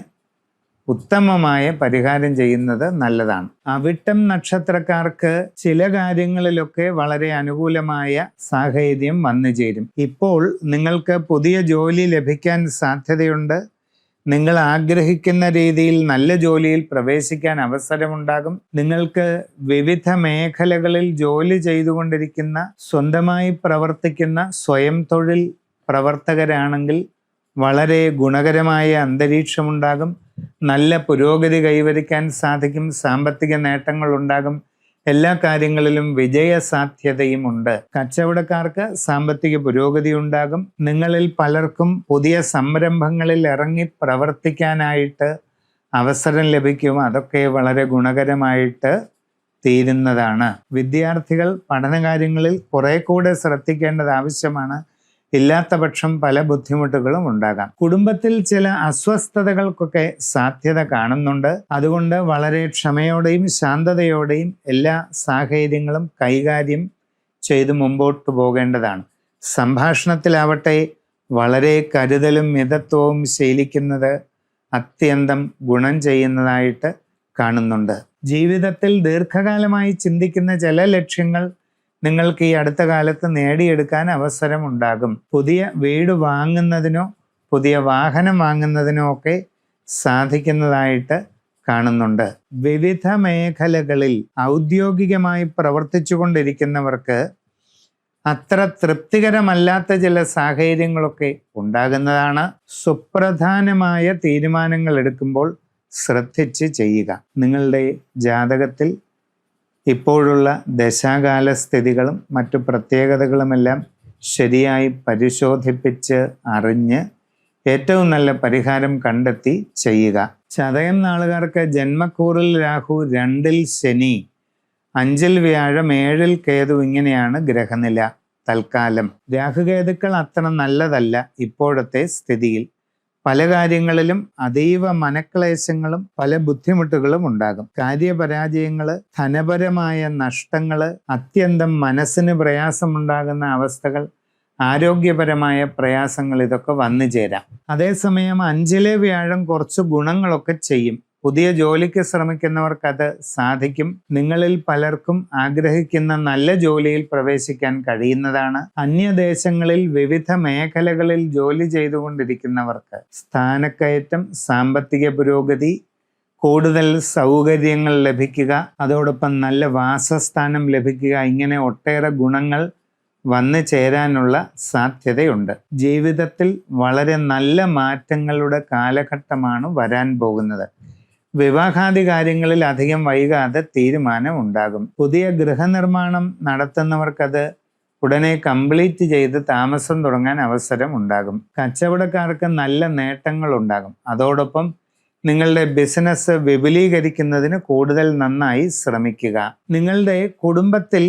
Speaker 1: ഉത്തമമായ പരിഹാരം ചെയ്യുന്നത് നല്ലതാണ്. അവിട്ടം നക്ഷത്രക്കാർക്ക് ചില കാര്യങ്ങളിലൊക്കെ വളരെ അനുകൂലമായ സാഹചര്യം വന്നു ചേരും. ഇപ്പോൾ നിങ്ങൾക്ക് പുതിയ ജോലി ലഭിക്കാൻ സാധ്യതയുണ്ട്. നിങ്ങൾ ആഗ്രഹിക്കുന്ന രീതിയിൽ നല്ല ജോലിയിൽ പ്രവേശിക്കാൻ അവസരമുണ്ടാകും. നിങ്ങൾക്ക് വിവിധ മേഖലകളിൽ ജോലി ചെയ്തുകൊണ്ടിരിക്കുന്ന, സ്വന്തമായി പ്രവർത്തിക്കുന്ന സ്വയം തൊഴിൽ പ്രവർത്തകരാണെങ്കിൽ വളരെ ഗുണകരമായ അന്തരീക്ഷമുണ്ടാകും. നല്ല പുരോഗതി കൈവരിക്കാൻ സാധിക്കും. സാമ്പത്തിക നേട്ടങ്ങൾ ഉണ്ടാകും. എല്ലാ കാര്യങ്ങളിലും വിജയ സാധ്യതയും ഉണ്ട്. കച്ചവടക്കാർക്ക് സാമ്പത്തിക പുരോഗതി ഉണ്ടാകും. നിങ്ങളിൽ പലർക്കും പുതിയ സംരംഭങ്ങളിൽ ഇറങ്ങി പ്രവർത്തിക്കാനായിട്ട് അവസരം ലഭിക്കും. അതൊക്കെ വളരെ ഗുണകരമായിട്ട് തീരുന്നതാണ്. വിദ്യാർത്ഥികൾ പഠനകാര്യങ്ങളിൽ കുറെ കൂടെ ശ്രദ്ധിക്കേണ്ടത് ആവശ്യമാണ്. ഇല്ലാത്ത പക്ഷം പല ബുദ്ധിമുട്ടുകളും ഉണ്ടാകാം. കുടുംബത്തിൽ ചില അസ്വസ്ഥതകൾക്കൊക്കെ സാധ്യത കാണുന്നുണ്ട്. അതുകൊണ്ട് വളരെ ക്ഷമയോടെയും ശാന്തതയോടെയും എല്ലാ സാഹചര്യങ്ങളും കൈകാര്യം ചെയ്ത് മുമ്പോട്ട് പോകേണ്ടതാണ്. സംഭാഷണത്തിലാവട്ടെ വളരെ കരുതലും മിതത്വവും ശീലിക്കുന്നത് അത്യന്തം ഗുണം ചെയ്യുന്നതായിട്ട് കാണുന്നുണ്ട്. ജീവിതത്തിൽ ദീർഘകാലമായി ചിന്തിക്കുന്ന ചില ലക്ഷ്യങ്ങൾ നിങ്ങൾക്ക് ഈ അടുത്ത കാലത്ത് നേടിയെടുക്കാൻ അവസരമുണ്ടാകും. പുതിയ വീട് വാങ്ങുന്നതിനോ പുതിയ വാഹനം വാങ്ങുന്നതിനോ ഒക്കെ സാധിക്കുന്നതായിട്ട് കാണുന്നുണ്ട്. വിവിധ മേഖലകളിൽ ഔദ്യോഗികമായി പ്രവർത്തിച്ചു കൊണ്ടിരിക്കുന്നവർക്ക് അത്ര തൃപ്തികരമല്ലാത്ത ചില സാഹചര്യങ്ങളൊക്കെ ഉണ്ടാകുന്നതാണ്. സുപ്രധാനമായ തീരുമാനങ്ങൾ എടുക്കുമ്പോൾ ശ്രദ്ധിച്ച് ചെയ്യുക. നിങ്ങളുടെ ജാതകത്തിൽ ഇപ്പോഴുള്ള ദശാകാല സ്ഥിതികളും മറ്റു പ്രത്യേകതകളുമെല്ലാം ശരിയായി പരിശോധിപ്പിച്ച് അറിഞ്ഞ് ഏറ്റവും നല്ല പരിഹാരം കണ്ടെത്തി ചെയ്യുക. ചതയം നാളുകാർക്ക് ജന്മക്കൂറിൽ രാഹു, 2-ൽ ശനി, 5-ൽ വ്യാഴം, 7-ൽ കേതു, ഇങ്ങനെയാണ് ഗ്രഹനില തൽക്കാലം. രാഹുകേതുക്കൾ അത്ര നല്ലതല്ല ഇപ്പോഴത്തെ സ്ഥിതിയിൽ. പല കാര്യങ്ങളിലും അതീവ മനക്ലേശങ്ങളും പല ബുദ്ധിമുട്ടുകളും ഉണ്ടാകും. കാര്യപരാജയങ്ങള്, ധനപരമായ നഷ്ടങ്ങള്, അത്യന്തം മനസ്സിന് പ്രയാസമുണ്ടാകുന്ന അവസ്ഥകൾ, ആരോഗ്യപരമായ പ്രയാസങ്ങൾ, ഇതൊക്കെ വന്നു ചേരാം. അതേസമയം 5-ലെ വ്യാഴം കുറച്ച് ഗുണങ്ങളൊക്കെ ചെയ്യും. പുതിയ ജോലിക്ക് ശ്രമിക്കുന്നവർക്ക് അത് സാധിക്കും. നിങ്ങളിൽ പലർക്കും ആഗ്രഹിക്കുന്ന നല്ല ജോലിയിൽ പ്രവേശിക്കാൻ കഴിയുന്നതാണ്. അന്യദേശങ്ങളിൽ വിവിധ മേഖലകളിൽ ജോലി ചെയ്തുകൊണ്ടിരിക്കുന്നവർക്ക് സ്ഥാനക്കയറ്റം, സാമ്പത്തിക പുരോഗതി, കൂടുതൽ സൗകര്യങ്ങൾ ലഭിക്കുക, അതോടൊപ്പം നല്ല വാസസ്ഥാനം ലഭിക്കുക, ഇങ്ങനെ ഒട്ടേറെ ഗുണങ്ങൾ വന്നു ചേരാനുള്ള സാധ്യതയുണ്ട്. ജീവിതത്തിൽ വളരെ നല്ല മാറ്റങ്ങളുടെ കാലഘട്ടമാണ് വരാൻ പോകുന്നത്. വിവാഹാദി കാര്യങ്ങളിൽ അധികം വൈകാതെ തീരുമാനം ഉണ്ടാകും. പുതിയ ഗൃഹനിർമ്മാണം നടത്തുന്നവർക്കത് ഉടനെ കംപ്ലീറ്റ് ചെയ്ത് താമസം തുടങ്ങാൻ അവസരം ഉണ്ടാകും. കച്ചവടക്കാർക്ക് നല്ല നേട്ടങ്ങൾ ഉണ്ടാകും. അതോടൊപ്പം നിങ്ങളുടെ ബിസിനസ് വിപുലീകരിക്കുന്നതിന് കൂടുതൽ നന്നായി ശ്രമിക്കുക. നിങ്ങളുടെ കുടുംബത്തിൽ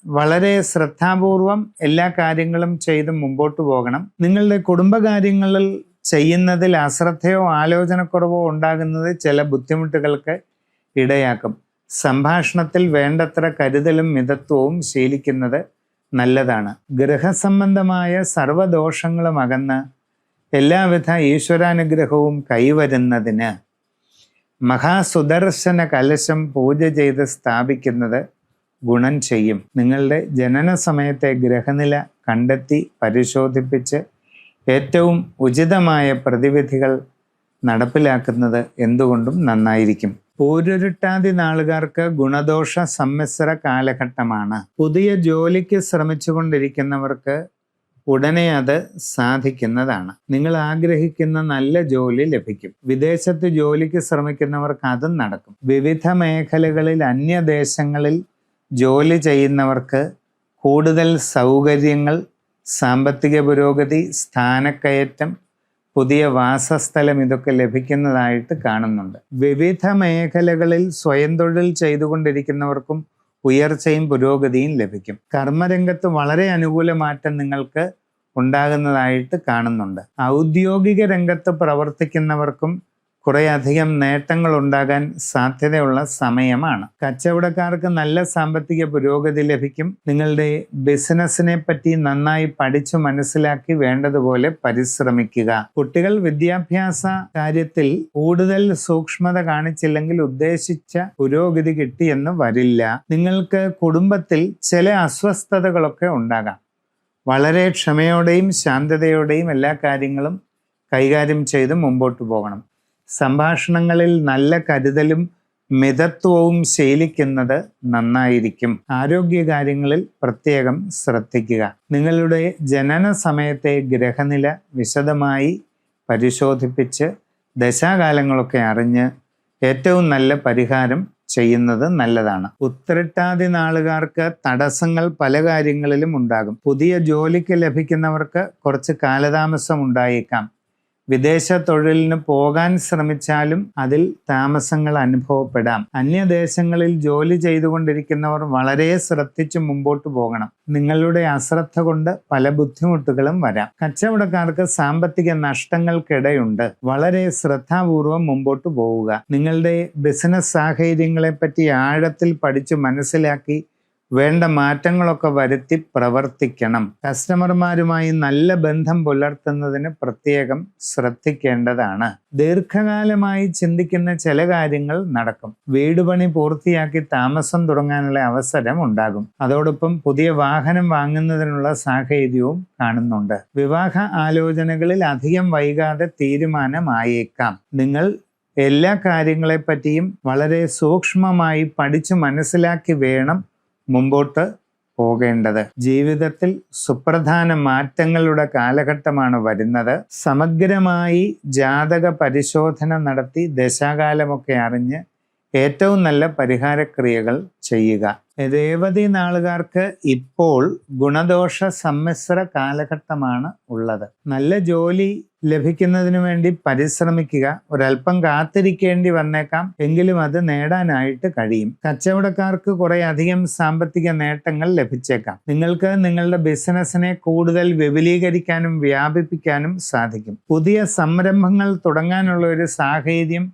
Speaker 1: വളരെ ശ്രദ്ധാപൂർവം എല്ലാ കാര്യങ്ങളും ചെയ്ത് മുമ്പോട്ട് പോകണം. നിങ്ങളുടെ കുടുംബകാര്യങ്ങളിൽ ചെയ്യുന്നതിൽ അശ്രദ്ധയോ ആലോചനക്കുറവോ ഉണ്ടാകുന്നത് ചില ബുദ്ധിമുട്ടുകൾക്ക് ഇടയാക്കും. സംഭാഷണത്തിൽ വേണ്ടത്ര കരുതലും മിതത്വവും ശീലിക്കുന്നത് നല്ലതാണ്. ഗൃഹസംബന്ധമായ സർവദോഷങ്ങളും അകന്ന് എല്ലാവിധ ഈശ്വരാനുഗ്രഹവും കൈവരുന്നതിന് മഹാസുദർശന കലശം പൂജ ചെയ്ത് സ്ഥാപിക്കുന്നത് ഗുണം ചെയ്യും. നിങ്ങളുടെ ജനന സമയത്തെ ഗ്രഹനില കണ്ടെത്തി പരിശോധിപ്പിച്ച് ഏറ്റവും ഉചിതമായ പ്രതിവിധികൾ നടപ്പിലാക്കുന്നത് എന്തുകൊണ്ടും നന്നായിരിക്കും. പൂരുരുട്ടാതി നാളുകാർക്ക് ഗുണദോഷ സമ്മിശ്ര കാലഘട്ടമാണ്. പുതിയ ജോലിക്ക് ശ്രമിച്ചുകൊണ്ടിരിക്കുന്നവർക്ക് ഉടനെ അത് സാധിക്കുന്നതാണ്. നിങ്ങൾ ആഗ്രഹിക്കുന്ന നല്ല ജോലി ലഭിക്കും. വിദേശത്ത് ജോലിക്ക് ശ്രമിക്കുന്നവർക്ക് അതും നടക്കും. വിവിധ മേഖലകളിൽ അന്യദേശങ്ങളിൽ ജോലി ചെയ്യുന്നവർക്ക് കൂടുതൽ സൗകര്യങ്ങൾ, സാമ്പത്തിക പുരോഗതി, സ്ഥാനക്കയറ്റം, പുതിയ വാസസ്ഥലം, ഇതൊക്കെ ലഭിക്കുന്നതായിട്ട് കാണുന്നുണ്ട്. വിവിധ മേഖലകളിൽ സ്വയം തൊഴിൽ ചെയ്തുകൊണ്ടിരിക്കുന്നവർക്കും ഉയർച്ചയും പുരോഗതിയും ലഭിക്കും. കർമ്മരംഗത്ത് വളരെ അനുകൂല മാറ്റം നിങ്ങൾക്ക് ഉണ്ടാകുന്നതായിട്ട് കാണുന്നുണ്ട്. ഔദ്യോഗിക രംഗത്ത് പ്രവർത്തിക്കുന്നവർക്കും കുറേയധികം നേട്ടങ്ങൾ ഉണ്ടാകാൻ സാധ്യതയുള്ള സമയമാണ്. കച്ചവടക്കാർക്ക് നല്ല സാമ്പത്തിക പുരോഗതി ലഭിക്കും. നിങ്ങളുടെ ബിസിനസ്സിനെ പറ്റി നന്നായി പഠിച്ചു മനസ്സിലാക്കി വേണ്ടതുപോലെ പരിശ്രമിക്കുക. കുട്ടികൾ വിദ്യാഭ്യാസ കാര്യത്തിൽ കൂടുതൽ സൂക്ഷ്മത കാണിച്ചില്ലെങ്കിൽ ഉദ്ദേശിച്ച പുരോഗതി കിട്ടിയെന്ന് വരില്ല. നിങ്ങൾക്ക് കുടുംബത്തിൽ ചില അസ്വസ്ഥതകളൊക്കെ ഉണ്ടാകാം. വളരെ ക്ഷമയോടെയും ശാന്തതയോടെയും എല്ലാ കാര്യങ്ങളും കൈകാര്യം ചെയ്ത് മുമ്പോട്ട് പോകണം. സംഭാഷണങ്ങളിൽ നല്ല കരുതലും മിതത്വവും ശീലിക്കുന്നത് നന്നായിരിക്കും. ആരോഗ്യകാര്യങ്ങളിൽ പ്രത്യേകം ശ്രദ്ധിക്കുക. നിങ്ങളുടെ ജനന സമയത്തെ ഗ്രഹനില വിശദമായി പരിശോധിപ്പിച്ച് ദശാകാലങ്ങളൊക്കെ അറിഞ്ഞ് ഏറ്റവും നല്ല പരിഹാരം ചെയ്യുന്നത് നല്ലതാണ്. ഉത്രട്ടാതി നാളുകാർക്ക് തടസ്സങ്ങൾ പല കാര്യങ്ങളിലും ഉണ്ടാകും. പുതിയ ജോലിക്ക് ലഭിക്കുന്നവർക്ക് കുറച്ച് കാലതാമസം ഉണ്ടായേക്കാം. വിദേശ തൊഴിലിന് പോകാൻ ശ്രമിച്ചാലും അതിൽ താമസങ്ങൾ അനുഭവപ്പെടാം. അന്യദേശങ്ങളിൽ ജോലി ചെയ്തുകൊണ്ടിരിക്കുന്നവർ വളരെ ശ്രദ്ധിച്ച് മുമ്പോട്ട് പോകണം. നിങ്ങളുടെ അശ്രദ്ധ കൊണ്ട് പല ബുദ്ധിമുട്ടുകളും വരാം. കച്ചവടക്കാർക്ക് സാമ്പത്തിക നഷ്ടങ്ങൾക്കിടയുണ്ട്. വളരെ ശ്രദ്ധാപൂർവം മുമ്പോട്ട് പോവുക. നിങ്ങളുടെ ബിസിനസ് സാഹചര്യങ്ങളെ പറ്റി ആഴത്തിൽ പഠിച്ചു മനസ്സിലാക്കി വേണ്ട മാറ്റങ്ങളൊക്കെ വരുത്തി പ്രവർത്തിക്കണം. കസ്റ്റമർമാരുമായി നല്ല ബന്ധം പുലർത്തുന്നതിന് പ്രത്യേകം ശ്രദ്ധിക്കേണ്ടതാണ്. ദീർഘകാലമായി ചിന്തിക്കുന്ന ചില കാര്യങ്ങൾ നടക്കും. വീട് പണി പൂർത്തിയാക്കി താമസം തുടങ്ങാനുള്ള അവസരം ഉണ്ടാകും. അതോടൊപ്പം പുതിയ വാഹനം വാങ്ങുന്നതിനുള്ള സാഹചര്യവും കാണുന്നുണ്ട്. വിവാഹ ആലോചനകളിൽ അധികം വൈകാതെ തീരുമാനമായേക്കാം. നിങ്ങൾ എല്ലാ കാര്യങ്ങളെപ്പറ്റിയും വളരെ സൂക്ഷ്മമായി പഠിച്ചു മനസ്സിലാക്കി വേണം മുമ്പോട്ട് പോകേണ്ടത്. ജീവിതത്തിൽ സുപ്രധാന മാറ്റങ്ങളുടെ കാലഘട്ടമാണ് വരുന്നത്. സമഗ്രമായി ജാതക പരിശോധന നടത്തി ദശാകാലമൊക്കെ അറിഞ്ഞ് ഏറ്റവും നല്ല പരിഹാരക്രിയകൾ ചെയ്യുക. രേവതി നാളുകാർക്ക് ഇപ്പോൾ ഗുണദോഷ സമ്മിശ്ര കാലഘട്ടമാണ് ഉള്ളത്. നല്ല ജോലി ലഭിക്കുന്നതിന് വേണ്ടി പരിശ്രമിക്കുക. ഒരല്പം കാത്തിരിക്കേണ്ടി വന്നേക്കാം, എങ്കിലും അത് നേടാനായിട്ട് കഴിയും. കച്ചവടക്കാർക്ക് കുറെ അധികം സാമ്പത്തിക നേട്ടങ്ങൾ ലഭിച്ചേക്കാം. നിങ്ങൾക്ക് നിങ്ങളുടെ ബിസിനസ്സിനെ കൂടുതൽ വിപുലീകരിക്കാനും വ്യാപിപ്പിക്കാനും സാധിക്കും. പുതിയ സംരംഭങ്ങൾ തുടങ്ങാനുള്ള ഒരു സാഹചര്യം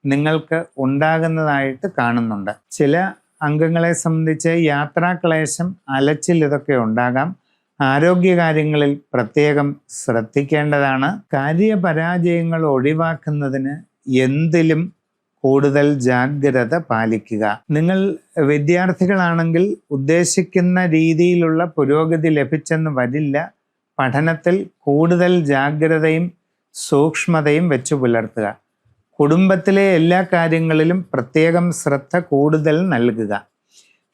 Speaker 1: നിങ്ങൾക്ക് ഉണ്ടാകുന്നതായിട്ട് കാണുന്നുണ്ട്. ചില അംഗങ്ങളെ സംബന്ധിച്ച് യാത്രാക്ലേശം, അലച്ചിൽ ഇതൊക്കെ ഉണ്ടാകാം. ആരോഗ്യകാര്യങ്ങളിൽ പ്രത്യേകം ശ്രദ്ധിക്കേണ്ടതാണ്. കാര്യപരാജയങ്ങൾ ഒഴിവാക്കുന്നതിന് എന്തിലും കൂടുതൽ ജാഗ്രത പാലിക്കുക. നിങ്ങൾ വിദ്യാർത്ഥികളാണെങ്കിൽ ഉദ്ദേശിക്കുന്ന രീതിയിലുള്ള പുരോഗതി ലഭിച്ചെന്ന് വരില്ല. പഠനത്തിൽ കൂടുതൽ ജാഗ്രതയും സൂക്ഷ്മതയും വെച്ചു പുലർത്തുക. കുടുംബത്തിലെ എല്ലാ കാര്യങ്ങളിലും പ്രത്യേകം ശ്രദ്ധ കൂടുതൽ നൽകുക.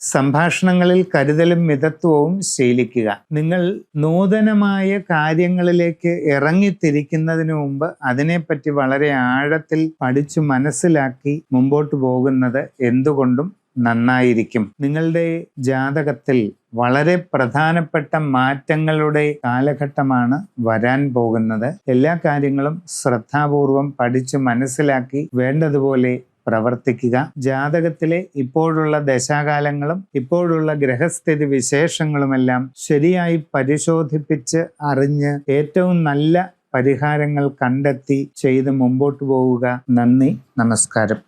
Speaker 1: സംഭാഷണങ്ങളിൽ കരുതലും മിതത്വവും ശീലിക്കുക. നിങ്ങൾ നൂതനമായ കാര്യങ്ങളിലേക്ക് ഇറങ്ങിത്തിരിക്കുന്നതിന് മുമ്പ് അതിനെപ്പറ്റി വളരെ ആഴത്തിൽ പഠിച്ചു മനസ്സിലാക്കി മുമ്പോട്ട് പോകുന്നത് എന്തുകൊണ്ടും നന്നായിരിക്കും. നിങ്ങളുടെ ജാതകത്തിൽ വളരെ പ്രധാനപ്പെട്ട മാറ്റങ്ങളുടെ കാലഘട്ടമാണ് വരാൻ പോകുന്നത്. എല്ലാ കാര്യങ്ങളും ശ്രദ്ധാപൂർവം പഠിച്ചു മനസ്സിലാക്കി വേണ്ടതുപോലെ പ്രവർത്തിക്കുക. ജാതകത്തിലെ ഇപ്പോഴുള്ള ദശാകാലങ്ങളും ഇപ്പോഴുള്ള ഗ്രഹസ്ഥിതി വിശേഷങ്ങളുമെല്ലാം ശരിയായി പരിശോധിപ്പിച്ച് അറിഞ്ഞ് ഏറ്റവും നല്ല പരിഹാരങ്ങൾ കണ്ടെത്തി ചെയ്ത് മുമ്പോട്ട് പോവുക. നന്ദി, നമസ്കാരം.